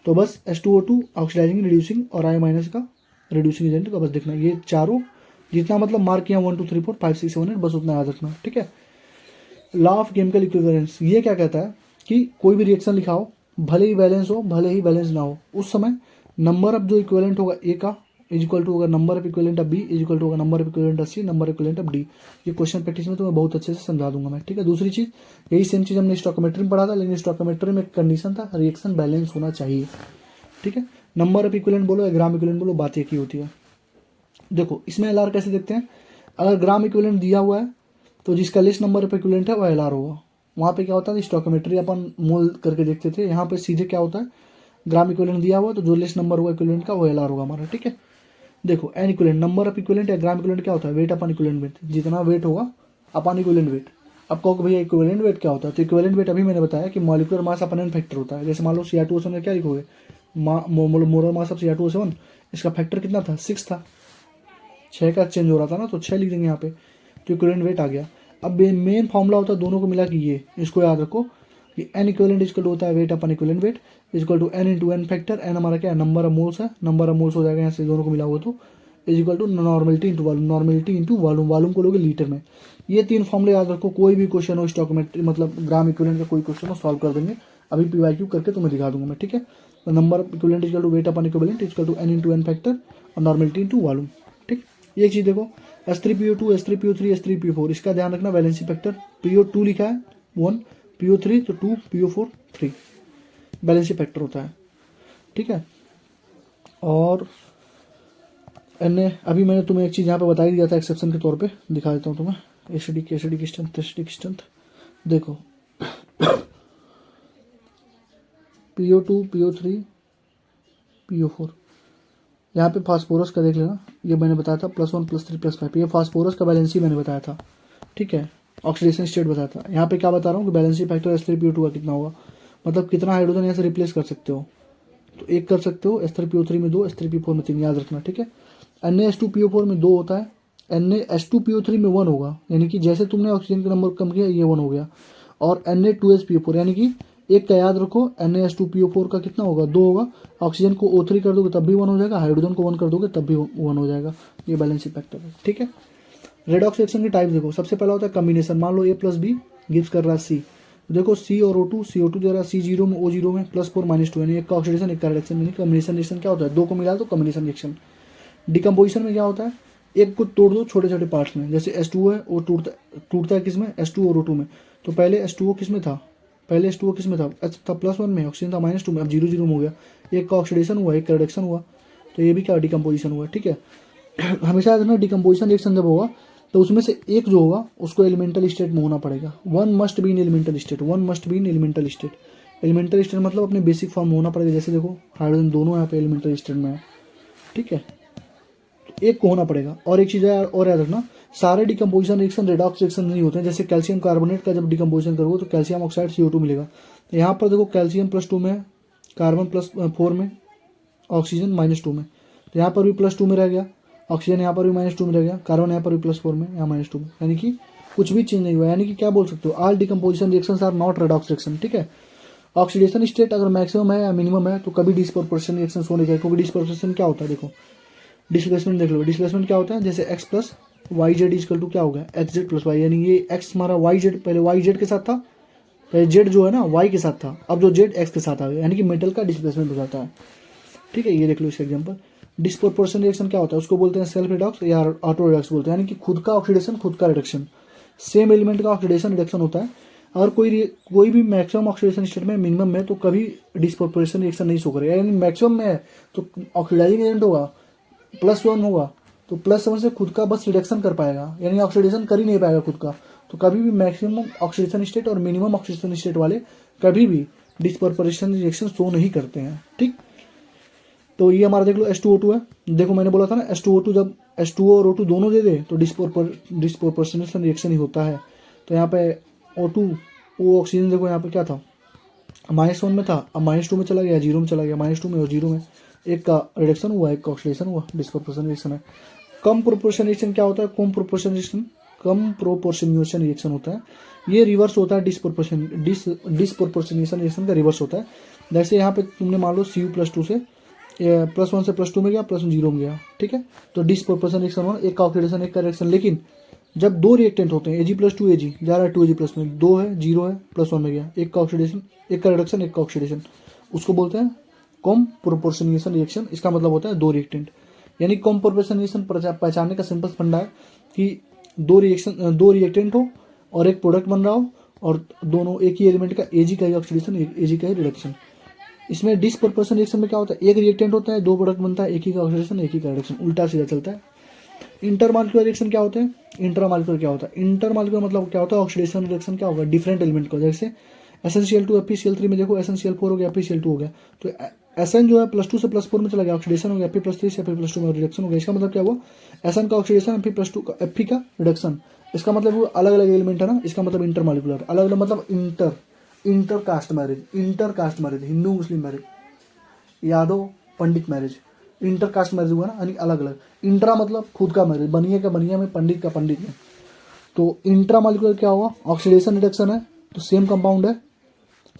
तो बस H2O2 ऑक्सीडाइजिंग, रिड्यूसिंग और I- का रिड्यूसिंग एजेंट का बस देखना। ये चारों जितना मतलब मार्क किया 1 2 3 4 5 6 7 8 बस उतना याद रखना। ठीक है, लॉ ऑफ केमिकल इक्विवेलेंस ये क्या कहता है कि कोई भी रिएक्शन लिखाओ, भले ही बैलेंस हो भले ही बैलेंस ना हो, उस समय नंबर ऑफ जो इक्विवेलेंट होगा ए का इज इक्वल टू होगा number of equivalent of B is equal to होगा number of equivalent of C number of equivalent of D. ये क्वेश्चन प्रैक्टिस में तुम्हें बहुत अच्छे से समझा दूंगा मैं। ठीक है, दूसरी चीज यही सेम चीज हमने स्टोइकोमेट्री में पढ़ा था, लेकिन स्टोइकोमेट्री में एक कंडीशन था, रिएक्शन बैलेंस होना चाहिए। ठीक है, नंबर ऑफ इक्विवेलेंट बोलो या ग्राम इक्विवेलेंट बोलो, बात एक ही होती है। देखो इसमें एलआर कैसे देखते हैं? अगर ग्राम इक्विवेलेंट दिया हुआ है तो जिसका लिस्ट नंबर ऑफ इक्विवेलेंट है वो एलआर होगा। वहाँ पे क्या होता है? स्टोइकोमेट्री अपन मोल करके देखते थे, यहाँ पे सीधे क्या होता है? ग्राम इक्विवेलेंट दिया हुआ तो जो लिस्ट नंबर हुआ इक्विवेलेंट का वो एलआर होगा हमारा। ठीक है, देखो N equivalent, number of equivalent या ग्राम इक्विवेलेंट क्या होता है? वेट अपन इक्विवेलेंट वेट, जितना वेट होगा अपन इक्विवेलेंट वेट। अब कहो भैया इक्विवेलेंट वेट क्या होता है? तो इक्विवेलेंट वेट अभी मैंने बताया कि मॉलिक्यूलर मास अपन एन फैक्टर होता है। जैसे मान लो Cr2O7 में क्या लिखोगे? मोलर मास ऑफ Cr2O7, इसका फैक्टर कितना था? 6 था, 6 का चेंज हो रहा था ना, तो 6 लिख देंगे यहाँ पे, तो इक्विवेलेंट वेट आ गया। अब मेन फॉर्मूला होता है दोनों को मिला कि ये, इसको याद रखो कि एन इक्विवेलेंट इक्वल होता है weight upon equivalent weight equal to N into N factor. N हमारा क्या है? नंबर ऑफ मोल्स है, नंबर ऑफ मोल्स हो जाएगा यहाँ से दोनों को मिला हुआ, तो is equal to normality into volume, normality into volume, volume को लोगे लीटर में। ये 3 फॉर्मूले याद रखो, कोई भी क्वेश्चन हो स्टोइकोमेट्री मतलब ग्राम इक्विवेलेंट का कोई क्वेश्चन हो सॉल्व कर देंगे। अभी PYQ करके तुम्हें दिखा दूंगा मैं। ठीक है, तो number of equivalent equal to weight upon equivalent equal to N into N factor और नॉर्मलिटी इंटू वॉल्यूम। ठीक, ये चीज देखो H3PO2 H3PO3 H3PO4, इसका ध्यान रखना। वैलेंसी फैक्टर PO2 लिखा है 1, PO3 तो 2, PO4 3, बैलेंसी फैक्टर होता है। ठीक है, और अभी मैंने तुम्हें एक चीज़ यहाँ पे बता ही दिया था एक्सेप्शन के तौर पे, दिखा देता हूँ तुम्हें। एसिडिक स्ट्रेंथ देखो PO2 PO3 PO4, यहाँ पे फास्फोरस का देख लेना, ये मैंने बताया था +1 +3 +5, ये फास्फोरस का बैलेंसी मैंने बताया था। ठीक है, ऑक्सीडेशन स्टेट बताया था। यहाँ पे क्या बता रहा हूँ कि बैलेंसी फैक्टर H3PO2 का कितना होगा, मतलब कितना हाइड्रोजन यहाँ से रिप्लेस कर सकते हो, तो एक कर सकते हो। H3PO3 में 2, H3PO4 में 3, याद रखना। ठीक है, NaH2PO4 में 2 होता है, NaH2PO3 में 1 होगा, यानी कि जैसे तुमने ऑक्सीजन का नंबर कम किया ये 1 हो गया। और Na2HPO4, यानी कि एक का याद रखो, NaH2PO4 का कितना होगा? 2 होगा। ऑक्सीजन को O3 कर दोगे तब भी 1 हो जाएगा, हाइड्रोजन को 1 कर दोगे तब भी 1 हो जाएगा। ये बैलेंसी फैक्टर है। ठीक है, रेडॉक्स रिएक्शन के टाइप देखो, सबसे पहला होता है कॉम्बिनेशन। मान लो A+B गिव्स कर रहा है C, तो देखो C और O2 दे रहा है, C0 में O0 में +4 -2, यानी एक का ऑक्सीडेशन एक का रिडक्शन। यानी कम्बिनेशन रिएक्शन क्या होता है, दो को मिला तो कम्बिनेशन रिएक्शन। डिकम्पोजिशन में क्या होता है, एक को तोड़ दो छोटे छोटे पार्ट्स में, जैसे H2O है वो टूटता है किसमें, H2 और O2 में। तो पहले H2O किस में था, पहले H2O किस में था, H था +1 में, ऑक्सीजन था -2 में, अब 0 में हो गया, एक का ऑक्सीडेशन हुआ एक का रिडक्शन हुआ, तो ये भी क्या डिकम्पोजिशन हुआ। ठीक है, हमेशा याद रखना डिकम्पोजिशन रिएक्शन जब होगा तो उसमें से एक जो होगा उसको एलिमेंटल स्टेट में होना पड़ेगा। One must be in elemental state, one must be in elemental state. Elemental state मतलब अपने बेसिक फॉर्म में होना पड़ेगा। जैसे देखो हाइड्रोजन दोनों यहाँ पे एलिमेंटल स्टेट में है, ठीक है, तो एक को होना पड़ेगा। और एक चीज़ और याद रखना, सारे डिकम्पोजिशन रिएक्शन रेडॉक्स रिएक्शन नहीं होते हैं। जैसे कैल्शियम कार्बोनेट का जब डिकम्पोजिशन करोगे तो कैल्शियम ऑक्साइड CO2 मिलेगा। तो यहाँ पर देखो कैल्शियम +2 में, कार्बन +4 में, ऑक्सीजन -2 में, तो यहाँ पर भी +2 में रह गया, ऑक्सीजन यहाँ पर भी -2 में रह गया, कार्बन यहाँ पर भी +4 में, यहाँ -2 में, यानी कि कुछ भी चेंज नहीं हुआ। यानी कि क्या बोल सकते हो, all decomposition reactions are not redox reaction. ठीक है, ऑक्सीडेशन स्टेट अगर मैक्सिमम है या मिनिमम है तो कभी डिस्प्रोपोर्शन रिएक्शन होने चाहिए, क्योंकि डिस्प्रोपोर्शन क्या होता है, देखो डिस्प्लेसमेंट देख लो, डिस्प्लेसमेंट क्या होता है, जैसे x + YZ इक्वल टू क्या होगा, xz + y, यानी ये x हमारा YZ, पहले YZ के साथ था, पहले z जो है ना y के साथ था, अब जो z x के साथ आ गया, यानी कि मेटल का डिस्प्लेसमेंट हो जाता है। ठीक है, ये देख लो इसका एग्जांपल। डिस्प्रोपोर्शन रिएक्शन क्या होता है, उसको बोलते हैं सेल्फ रिडॉक्स या ऑटो रिडॉक्स बोलते हैं, यानी कि खुद का ऑक्सीडेशन खुद का रिडक्शन। सेम एलिमेंट का ऑक्सीडेशन रिडक्शन होता है। अगर कोई भी मैक्सिमम ऑक्सीडेशन स्टेट में मिनिमम में तो कभी डिस्प्रोपोर्शन रिएक्शन नहीं शो करेगा। यानी मैक्सिमम में है तो ऑक्सीडाइजिंग एजेंट होगा +1 होगा, तो +1 से खुद का बस रिडक्शन कर पाएगा, यानी ऑक्सीडेशन कर ही नहीं पाएगा खुद का। तो कभी भी मैक्सिमम ऑक्सीडेशन स्टेट और मिनिमम ऑक्सीडेशन स्टेट वाले कभी भी डिस्प्रोपोर्शन रिएक्शन शो नहीं करते हैं। ठीक, तो ये हमारा देख लो H2O2 है। देखो मैंने बोला था ना H2O2 जब H2O और O2 दोनों दे दे तो डिस्प्रोपोर्शनल रिएक्शन ही होता है। तो यहाँ पे O2 वो ऑक्सीजन देखो यहाँ पे क्या था, -1 में था, अब -2 में चला गया, 0 में चला गया, -2 में और 0 में, एक का रिडक्शन हुआ एक का ऑक्सीडेशन हुआ, डिस्प्रोपोर्शन रिएक्शन है। कम प्रोपोर्शन रिएक्शन क्या होता है, कम प्रोपोर्शनेशन रिएक्शन होता है। ये रिवर्स होता है डिस्प्रोपोर्शनेशन रिएक्शन का रिवर्स होता है। जैसे यहाँ पे तुमने मान लो Cu +2 से +1 से +2 में गया, +0 में गया, ठीक है, तो डिस्प्रोपोर्शन रिएक्शन हुआ, एक का ऑक्सीडेशन एक का रिएक्शन। लेकिन जब दो रिएक्टेंट होते हैं Ag + 2 Ag जा रहा है 2Ag+ में, 2 है 0 है +1 में गया, एक का ऑक्सीडेशन एक का रिडक्शन एक का ऑक्सीडेशन, उसको बोलते हैं कम प्रोपोर्शनेशन रिएक्शन। इसका मतलब होता है दो रिएक्टेंट। यानी कम प्रोपोर्शन रिएक्शन पहचानने का सिंपल फंडा है कि दो रिएक्टेंट हो और एक प्रोडक्ट बन रहा हो और दोनों एक ही एलिमेंट का Ag का ही ऑक्सीडेशन Ag का ही रिडक्शन। इसमें डिस्प्रोपोर्शन रिएक्शन में क्या होता है, एक रिएक्टेंट होता है, दो प्रोडक्ट बनता है, एक ही का ऑक्सीडेशन एक ही का रिडक्शन, उल्टा सीधा चलता है। इंटरमॉलिक्यूलर रिएक्शन क्या होते हैं, इंटरमॉलिक्यूलर क्या होता है, इंटरमॉलिक्यूलर मतलब क्या होता है, ऑक्सीडेशन रिएक्शन क्या होगा, डिफरेंट एलिमेंट का, जैसे SnCl2 FeCl3 में देखो SnCl4 हो गया FeCl2 हो गया, तो Sn जो है +2 से +4 में चला गया, ऑक्सीडेशन हो गया, Fe+3 से Fe+2 में रिडक्शन हो गया। इसका मतलब क्या हुआ, Sn का ऑक्सीडेशन Fe+2 का Fe का रिडक्शन। इसका मतलब वो अलग अलग एलिमेंट है ना, इसका मतलब इंटरमॉलिक्यूलर, अलग अलग मतलब intercaste marriage, Hindu Muslim marriage, Yadav Pandit marriage, intercaste marriage हुआ ना, यानी अलग अलग। इंट्रा मतलब खुद का मैरिज, बनिए का बनिया में, पंडित का पंडित में। तो इंट्रामॉलिक्यूलर क्या हुआ, ऑक्सीडेशन रिडक्शन है, तो सेम कंपाउंड है,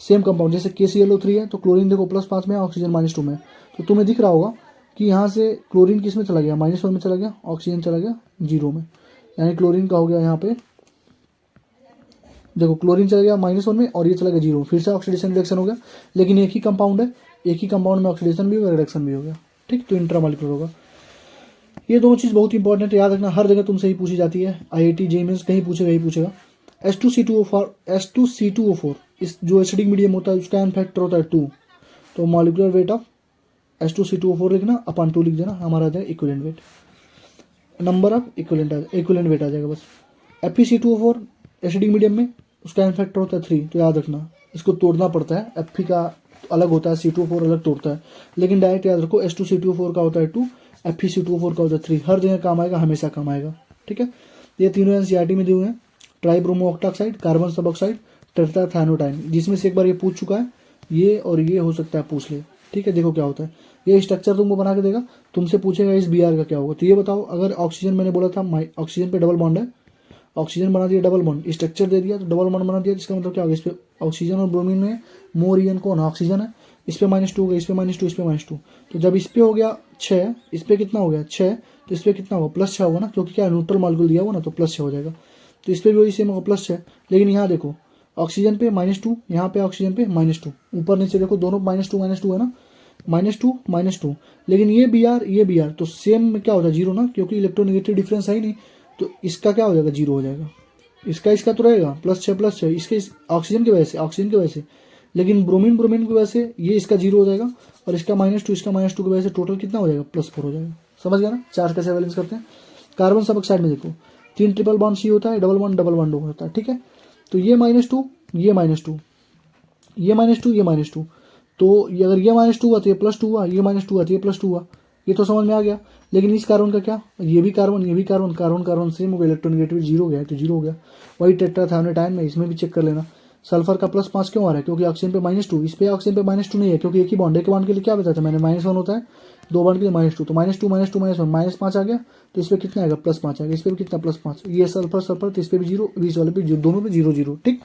सेम कंपाउंड, जैसे KClO3 है तो क्लोरीन देखो +5 में, ऑक्सीजन -2 में। तो तुम्हें दिख रहा होगा कि यहाँ से क्लोरीन किस में चला गया, -1 में चला गया, ऑक्सीजन चला गया 0 में, यानी क्लोरीन का हो गया यहाँ पे, देखो क्लोरीन चला गया -1 में और ये चला गया 0 में, फिर से ऑक्सीडेशन रिडक्शन हो गया। लेकिन एक ही कंपाउंड है, एक ही कंपाउंड में ऑक्सीडेशन भी होगा रिडक्शन भी हो गया। ठीक, तो इंट्रामॉलिक्यूलर होगा। ये दोनों चीज़ बहुत इंपॉर्टेंट है, याद रखना, हर जगह तुमसे ही पूछी जाती है, IIT JEE मेंस कहीं पूछेगा ही पूछेगा। H2C2O4 इस जो एसिडिक मीडियम होता है उसका एन फैक्टर होता है 2, तो मॉलिक्यूलर वेट ऑफ H2C2O4 लिखना, अपन 2 लिख देना, हमारा आ जाएगा equivalent weight, number of equivalent weight आ जाएगा बस। FeC2O4 एसिडिक मीडियम में उसका एन फैक्टर होता है 3, तो याद रखना इसको तोड़ना पड़ता है, Fe का अलग होता है, C2O4 अलग तोड़ता है, लेकिन डायरेक्ट याद रखो H2C2O4 का होता है 2, FeC2O4 का होता है 3, हर जगह काम आएगा, हमेशा काम आएगा। ठीक है, ये तीनों NCERT में दिए हुए हैं, ट्राइब्रोमो ऑक्टाक्साइड, कार्बन सब ऑक्साइड, टेट्राथायोनाइड, जिसमें से एक बार ये पूछ चुका है, ये और ये हो सकता है पूछ ले। ठीक है, देखो क्या होता है, ये स्ट्रक्चर तुमको बना के देगा, तुमसे पूछेगा इस Br का क्या होगा, तो ये बताओ, अगर ऑक्सीजन मैंने बोला था ऑक्सीजन पे डबल बॉन्ड है, ऑक्सीजन बना दिया डबल बॉन्ड, स्ट्रक्चर दे दिया तो डबल बॉन्ड बना दिया, इसका मतलब क्या होगा, इस पे ऑक्सीजन और ब्रोमीन में मोर ईएन कौन है, ऑक्सीजन है, इस पे -2 हो गया, इस पे -2, इस पे -2, तो जब इस पे हो गया 6, इस पे कितना हो गया 6, तो इस पे कितना होगा +6 होगा ना, क्योंकि क्या न्यूट्रल मॉलिक्यूल दिया हुआ ना, तो +6 हो जाएगा। तो इस पे भी वही सेम होगा +6, लेकिन यहाँ देखो ऑक्सीजन पे -2, यहाँ पे ऑक्सीजन पे -2, ऊपर नीचे देखो दोनों -2 है ना, -2 लेकिन ये बी आर तो सेम में क्या हो जाएगा, जीरो ना, क्योंकि इलेक्ट्रोनेगेटिव डिफरेंस है ही नहीं, तो इसका क्या हो जाएगा, जीरो हो जाएगा। इसका तो रहेगा +6 इसके ऑक्सीजन की वजह से, लेकिन ब्रोमीन की वजह से ये इसका जीरो हो जाएगा, और इसका -2 की वजह से टोटल कितना हो जाएगा, +4 हो जाएगा। समझ गया ना, चार्ज कैसे बैलेंस करते हैं। कार्बन सब साइड में देखो, 3 ट्रिपल बॉन्ड सी होता है, डबल बॉन्ड O होता है, ठीक है। तो ये -2, ये -2, ये -2, ये -2, तो ये अगर ये -2 हुआ तो ये +2 हुआ, ये -2 हुआ तो ये +2 हुआ, ये तो समझ में आ गया। लेकिन इस कार्बन का क्या, ये भी कार्बन कार्बन सेम हो गया, इलेक्ट्रोनेगेटिव जीरो गया तो जीरो हो गया। वही टेट्राथायोनाइड में, इसमें भी चेक कर लेना। सल्फर का +5 क्यों आ रहा है, क्योंकि ऑक्सीजन पे -2, इस पे ऑक्सीजन पे -2 नहीं है, क्योंकि एक ही बॉन्ड के लिए क्या बताया था मैंने, -1 होता है, 2 बॉन्ड के लिए -2, तो -2 -1 -5 आ गया, तो इस पे कितना आएगा, +5 आएगा, इस पे भी कितना +5, ये सल्फर तो इस पे भी जीरो, बीच वाले पे दोनों पे 0 ठीक।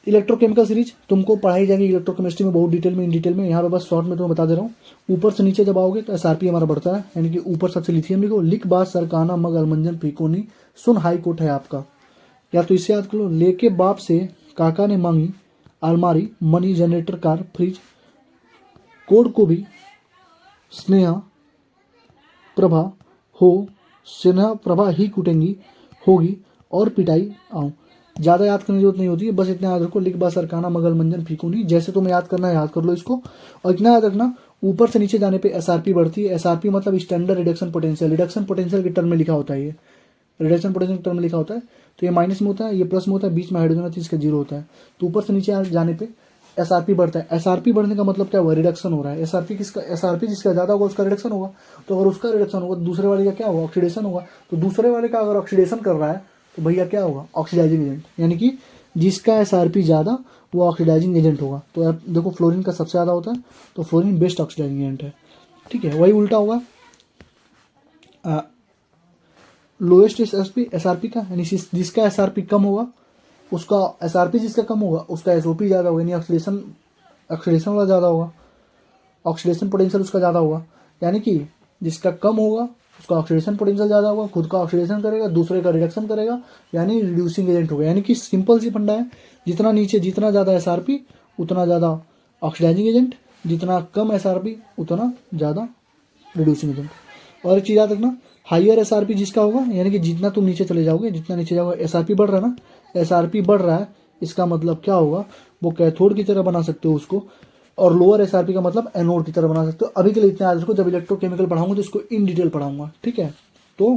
इलेक्ट्रोकेमिकल सीरीज तुमको पढ़ाई जाएगी इलेक्ट्रोकेमिस्ट्री में बहुत डिटेल में, इन डिटेल में, यहाँ पे बस शॉर्ट में तुम्हें बता दे रहा हूँ। ऊपर से नीचे जब आओगे तो एसआरपी हमारा बढ़ता है, यानी कि ऊपर सबसे लिथियम लिखो, लिख बात सरकाना मग अलमंजन फ्रीकोनी सुन हाई कोर्ट है आपका, या तो इसे याद कर लो, लेके बाप से काका ने मांगी अलमारी, money, generator, car, fridge, code को भी स्नेहा प्रभा हो, स्नेहा प्रभा ही कुटेंगी होगी और पिटाई आऊं। ज़्यादा याद करने की जरूरत नहीं होती है, बस इतना याद रखो, लिख बा सरकाना मगल मंजन फीकूनी, जैसे तुम्हें याद करना है याद कर लो इसको। और इतना याद रखना, ऊपर से नीचे जाने पे एसआरपी बढ़ती है। एसआरपी मतलब standard reduction potential, reduction potential के टर्म में लिखा होता है, ये रिडक्शन पोटेंशियल के टर्म में लिखा होता है। तो ये माइनस में होता है, ये प्लस में होता है, बीच में हाइड्रोजन है तो इसका जीरो होता है। तो ऊपर से नीचे जाने पे एसआरपी बढ़ता है। एसआरपी बढ़ने का मतलब क्या हुआ, रिडक्शन हो रहा है। एसआरपी जिसका ज्यादा होगा उसका रिडक्शन होगा, तो अगर उसका रिडक्शन होगा तो दूसरे वाले का क्या होगा, ऑक्सीडेशन होगा। तो दूसरे वाले का अगर ऑक्सीडेशन कर रहा है तो भैया क्या होगा, ऑक्सीडाइजिंग एजेंट, यानी कि जिसका एसआरपी ज्यादा वो ऑक्सीडाइजिंग एजेंट होगा। तो आप देखो फ्लोरीन का सबसे ज्यादा होता है, तो फ्लोरीन बेस्ट ऑक्सीडाइजिंग एजेंट है, ठीक है। वही उल्टा होगा, लोएस्ट एसआरपी का, यानी जिसका एसआरपी कम होगा उसका एसआरपी, जिसका कम होगा उसका एसओपी ज्यादा होगा, यानी ऑक्सीडेशन वाला ज्यादा होगा, ऑक्सीडेशन पोटेंशियल उसका ज्यादा होगा। यानी कि जिसका कम होगा उसका ऑक्सीडेशन पोटेंशियल ज्यादा होगा, खुद का ऑक्सीडेशन करेगा, दूसरे का रिडक्शन करेगा, यानी रिड्यूसिंग एजेंट होगा। यानी कि सिंपल सी फंडा है, जितना नीचे जितना ज्यादा एसआरपी उतना ज्यादा ऑक्सीडाइजिंग एजेंट, जितना कम एसआरपी उतना ज्यादा रिड्यूसिंग एजेंट। और एक चीज याद रखना, हाइयर एसआरपी जिसका होगा, यानी कि जितना तुम नीचे चले जाओगे, जितना नीचे जाओगे एसआरपी बढ़ रहा है ना, एसआरपी बढ़ रहा है, इसका मतलब क्या होगा, वो कैथोड की तरह बना सकते हो उसको, और लोअर एसआरपी का मतलब एनोड की तरह बना सकते हो। अभी के लिए इतना याद रखो, जब इलेक्ट्रोकेमिकल पढ़ाऊंगा तो इसको इन डिटेल पढ़ाऊंगा, ठीक है। तो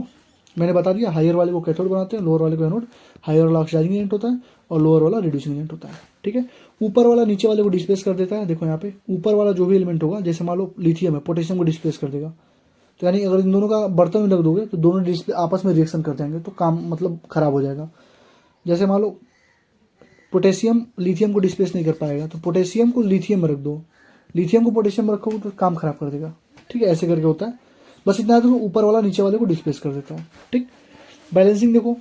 मैंने बता दिया, हायर वाले को कैथोड बनाते हैं, लोअर वाले को एनोड, हायर वाला ऑक्सीडाइजिंग एजेंट होता है और लोअर वाला रिड्यूसिंग एजेंट होता है, ठीक है। ऊपर वाला नीचे वाले को डिस्प्लेस कर देता है। देखो यहाँ पे ऊपर वाला जो भी एलिमेंट होगा, जैसे मान लो लिथियम है, पोटेशियम को डिस्प्लेस कर देगा। तो यानी अगर इन दोनों का बर्तन में रख दोगे तो दोनों डिस्प्ले आपस में रिएक्शन कर जाएंगे, तो काम मतलब खराब हो जाएगा। जैसे मान लो पोटेशियम लिथियम को डिस्प्लेस नहीं कर पाएगा, तो पोटेशियम को लिथियम में रख दो, लिथियम को पोटेशियम में रखोगे तो काम खराब कर देगा, ठीक है। ऐसे करके होता है, बस इतना याद रखो, ऊपर वाला नीचे वाले को डिस्प्लेस कर देता है, ठीक। बैलेंसिंग देखो,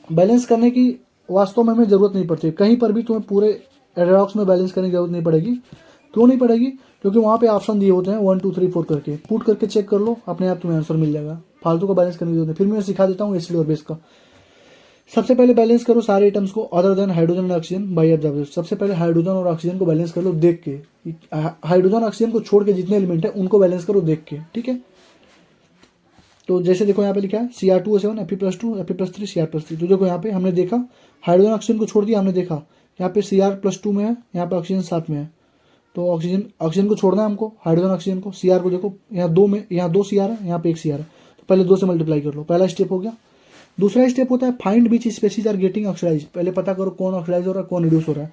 बैलेंस करने की वास्तव में हमें जरूरत नहीं पड़ती, कहीं पर भी तुम्हें पूरे एडॉक्स में बैलेंस करने की जरूरत नहीं पड़ेगी। क्यों नहीं पड़ेगी, क्योंकि वहां पे ऑप्शन दिए होते हैं 1 2 3 4 करके, पुट करके चेक कर लो, अपने आप तुम्हें आंसर मिल जाएगा। फालतू का बैलेंस करने की जरूरत नहीं। फिर मैं सिखा देता हूँ एसिड और बेस का। सबसे पहले बैलेंस करो सारे आइटम्स को अदर देन हाइड्रोजन और ऑक्सीजन बाय ऑब्जर्वेशन। सबसे पहले हाइड्रोजन और ऑक्सीजन को बैलेंस कर लो देख के, हाइड्रोजन ऑक्सीजन को छोड़ के जितने एलिमेंट है उनको बैलेंस करो देख के, ठीक है। तो जैसे देखो यहाँ पे लिखा है Cr2O7 Fe+2 Fe+3 Cr+3। तो देखो यहाँ पे हमने देखा हाइड्रोजन ऑक्सीजन को छोड़ दिया, हमने देखा यहाँ पे Cr+2 में है, यहाँ पे ऑक्सीजन साथ में है। तो ऑक्सीजन को छोड़ना है हमको, हाइड्रोजन ऑक्सीजन को। Cr को देखो यहाँ दो Cr है, यहाँ पे एक Cr है, तो पहले 2 से मल्टीप्लाई कर लो, पहला स्टेप हो गया। दूसरा स्टेप होता है find which species are getting oxidise. पहले पता करो कौन ऑक्सीडाइज हो रहा है, कौन रिड्यूस हो रहा है।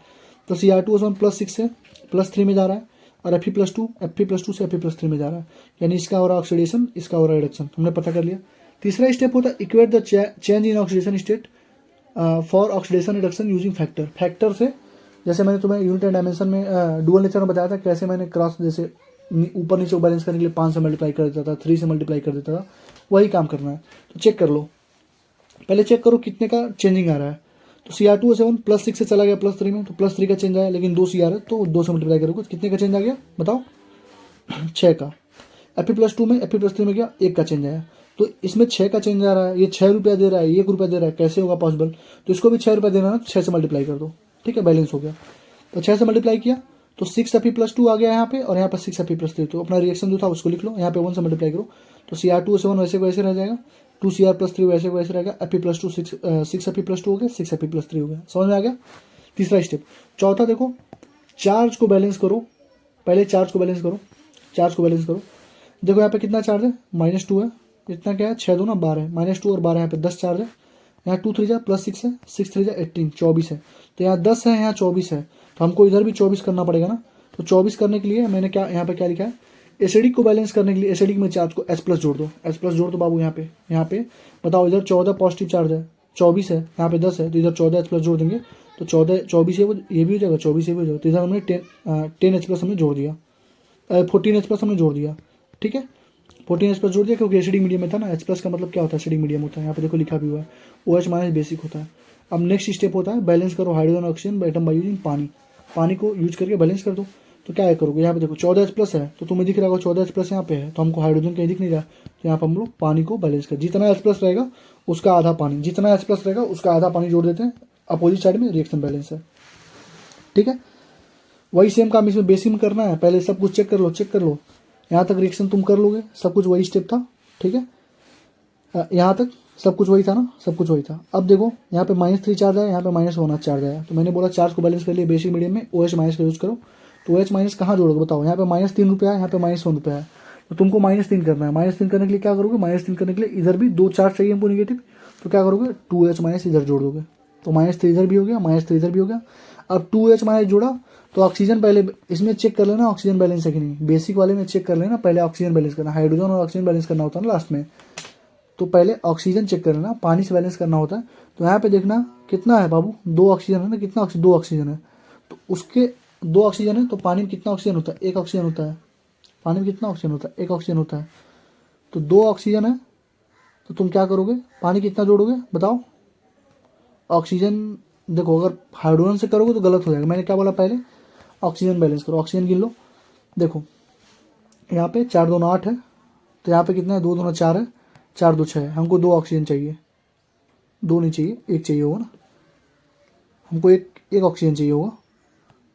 तो Cr2O7 +6 से +3 में जा रहा है, और Fe+2 से Fe+3 में जा रहा है, यानी इसका हो रहा है ऑक्सीडेशन, इसका हो रहा है रिडक्शन, हमने पता कर लिया। तीसरा स्टेप होता है equate the change in oxidation state for oxidation reduction using factor से। जैसे मैंने तुम्हें यूनिट एंड डायमेंशन में डुअल नेचर में बताया था, कैसे मैंने क्रॉस जैसे ऊपर नीचे बैलेंस करने के लिए 5 से मल्टीप्लाई कर देता था, 3 से मल्टीप्लाई कर देता था, वही काम करना है। तो चेक कर लो, पहले चेक करो कितने का चेंजिंग आ रहा है। तो Cr2O7 +6 से चला गया +3 में, तो +3 का चेंज आया, लेकिन 2 Cr है तो 2 से मल्टीप्लाई करोगे कितने का चेंज आ गया बताओ, 6 का। Fe+2 में Fe+3 में क्या 1 का चेंज आया। तो इसमें 6 का चेंज आ रहा है, ये 6 रुपया दे रहा है, 1 रुपया दे रहा है, कैसे होगा पॉसिबल? तो इसको भी 6 रुपया देना है ना, 6 से मल्टीप्लाई कर दो, ठीक है, बैलेंस हो गया। तो 6 से मल्टीप्लाई किया तो 6Fe+2 आ गया यहाँ पे, और यहाँ पर 6Fe+3। तो अपना रिएक्शन जो था उसको लिख लो, यहाँ पे 1 से मल्टीप्लाई करो तो Cr2SO1 वैसे को वैसे रह जाएगा, 2Cr+3 वैसे को वैसे रहेगा, Fe+2 6Fe+2 हो गया, 6Fe+3 हो गया। समझ में आ गया? तीसरा स्टेप। चौथा देखो, चार्ज को बैलेंस करो, पहले चार्ज को बैलेंस करो, चार्ज को बैलेंस करो। देखो यहाँ पे कितना चार्ज है, -2 है, इतना क्या है, 6 दूना 12 है, -2 और 12 यहाँ पे 10 चार्ज है, यहाँ 2 3 जा +6 है, 6 3 जा 18 24 है, तो यहाँ 10 है, यहाँ 24 है, तो हमको इधर भी 24 करना पड़ेगा ना। तो 24 करने के लिए मैंने क्या यहाँ पे क्या लिखा है, एसिडिक को बैलेंस करने के लिए एसिडिक में चार्ज को H+ जोड़ दो, H+ जोड़ दो बाबू। यहाँ पे बताओ, इधर 14 पॉजिटिव चार्ज है, 24 है, यहाँ पे 10 है, तो इधर 14 H+ जोड़ देंगे, तो 14 24 ये भी हो जाएगा, 24 ये भी हो जाएगा, तो इधर हमने 10 H+ हमने जोड़ दिया, 14 H+ हमने जोड़ दिया, ठीक है, 14 H+ जोड़ दिया, क्योंकि एसिडिक मीडियम में था ना। H+ का मतलब क्या होता है, एसिडिक मीडियम होता है, यहाँ पे देखो लिखा भी हुआ है, OH- बेसिक होता है। अब नेक्स्ट स्टेप होता है, बैलेंस करो hydrogen oxygen atom by using पानी, पानी को यूज करके बैलेंस कर दो। तो क्या करोगे, यहाँ पे देखो 14 H+ है, तो तुम्हें दिख रहा होगा 14 H+ यहाँ पे है, तो हमको हाइड्रोजन कहीं दिख नहीं रहा, तो यहाँ पर हम लोग पानी को बैलेंस कर, जितना H+ रहेगा उसका आधा पानी, जितना H+ रहेगा उसका आधा पानी जोड़ देते हैं, अपोजिट साइड में रिएक्शन बैलेंस है, ठीक है। वही सेम काम इसमें बेसिक में करना है, पहले सब कुछ चेक कर लो, चेक कर लो, यहाँ तक रिएक्शन तुम कर लोगे, सब कुछ वही स्टेप था, ठीक है, यहाँ तक सब कुछ वही था ना, सब कुछ वही था। अब देखो यहाँ पे -3 चार्ज आया, यहाँ पे -1 चार्ज आया, तो मैंने बोला चार्ज को बैलेंस कर लिए बेसिक मीडियम में OH- का यूज करो, तो OH- कहाँ जोड़ोगे बताओ, यहाँ पे -3 रुपया है, यहाँ पे -1 रुपया है, तो तुमको -3 करना है। -3 करने के लिए क्या करोगे, -3 करने के लिए इधर भी 2 चार्ज चाहिए हमको नेगेटिव, तो क्या करोगे 2H- इधर जोड़ दोगे, तो -3 इधर भी हो गया, -3 इधर भी हो गया। अब 2H- जोड़ा तो ऑक्सीजन पहले इसमें चेक कर लेना ऑक्सीजन बैलेंस है कि नहीं, बेसिक वाले में चेक कर लेना, पहले ऑक्सीजन बैलेंस करना, हाइड्रोजन और ऑक्सीजन बैलेंस करना होता है ना लास्ट में, तो पहले ऑक्सीजन चेक कर लेना, पानी से बैलेंस करना होता है। तो यहाँ पे देखना कितना है बाबू, 2 ऑक्सीजन है ना, कितना 2 ऑक्सीजन है, तो उसके 2 ऑक्सीजन है, तो पानी में कितना ऑक्सीजन होता है, 1 ऑक्सीजन होता है, पानी में कितना ऑक्सीजन होता है, 1 ऑक्सीजन होता है, तो 2 ऑक्सीजन है, तो तुम क्या करोगे, पानी कितना जोड़ोगे बताओ, ऑक्सीजन देखो अगर हाइड्रोजन से करोगे तो गलत हो जाएगा, मैंने क्या बोला पहले ऑक्सीजन बैलेंस करो, ऑक्सीजन गिन लो। देखो यहाँ पे 4 2 8 है, तो यहाँ पे कितना है, 2 2 4 है, 4 2 6 है, हमको 2 ऑक्सीजन चाहिए, 2 नहीं चाहिए, 1 चाहिए होगा ना, हमको एक ऑक्सीजन चाहिए होगा।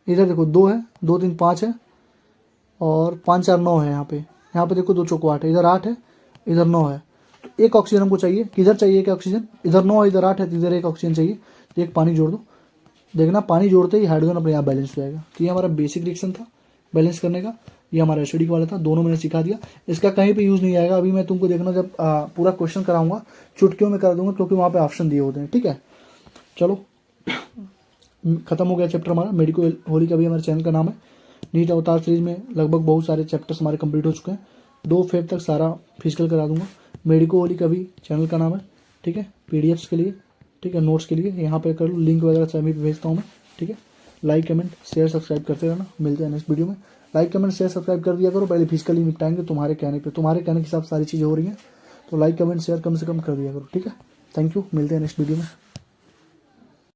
इधर देखो 2 है, 2 3 5 है, और 5 4 9 है, यहाँ पे देखो 2 चौको 8 है, इधर 8 है, इधर 9 है, तो 1 ऑक्सीजन हमको चाहिए, किधर चाहिए 1 ऑक्सीजन, इधर 9 है, इधर 8 है, तो इधर 1 ऑक्सीजन चाहिए, तो 1 पानी जोड़ दो। देखना पानी जोड़ते ही हाइड्रोजन अपने आप बैलेंस हो जाएगा। तो ये हमारा बेसिक रिएक्शन था बैलेंस करने का, ये हमारा एसिडिक वाला था, दोनों मैंने सिखा दिया, इसका कहीं पे यूज़ नहीं आएगा। अभी मैं तुमको देखना जब पूरा क्वेश्चन कराऊंगा चुटकियों में करा दूंगा, क्योंकि वहाँ पे ऑप्शन दिए होते हैं, ठीक है। चलो खत्म हो गया चैप्टर हमारा, मेडिको होली का भी हमारे चैनल का नाम है। नीट अवतार सीरीज में लगभग बहुत सारे चैप्टर्स हमारे कंप्लीट हो चुके हैं, 2 फेब तक सारा फिजिकल करा दूंगा। मेडिको होली का भी चैनल का नाम है, ठीक है, PDFs के लिए, ठीक है, नोट्स के लिए यहाँ पे कर लो, लिंक वगैरह सभी पे भेजता हूँ मैं, ठीक है। लाइक कमेंट शेयर सब्सक्राइब करते रहना, मिलते हैं नेक्स्ट वीडियो में। लाइक कमेंट शेयर सब्सक्राइब कर दिया करो, पहले फिजिकली निपटाएंगे तुम्हारे कहने पे, तुम्हारे कहने के हिसाब सारी चीज़ें हो रही हैं, तो लाइक कमेंट शेयर कम से कम कर दिया करो, ठीक है। थैंक यू, मिलते हैं नेक्स्ट वीडियो में।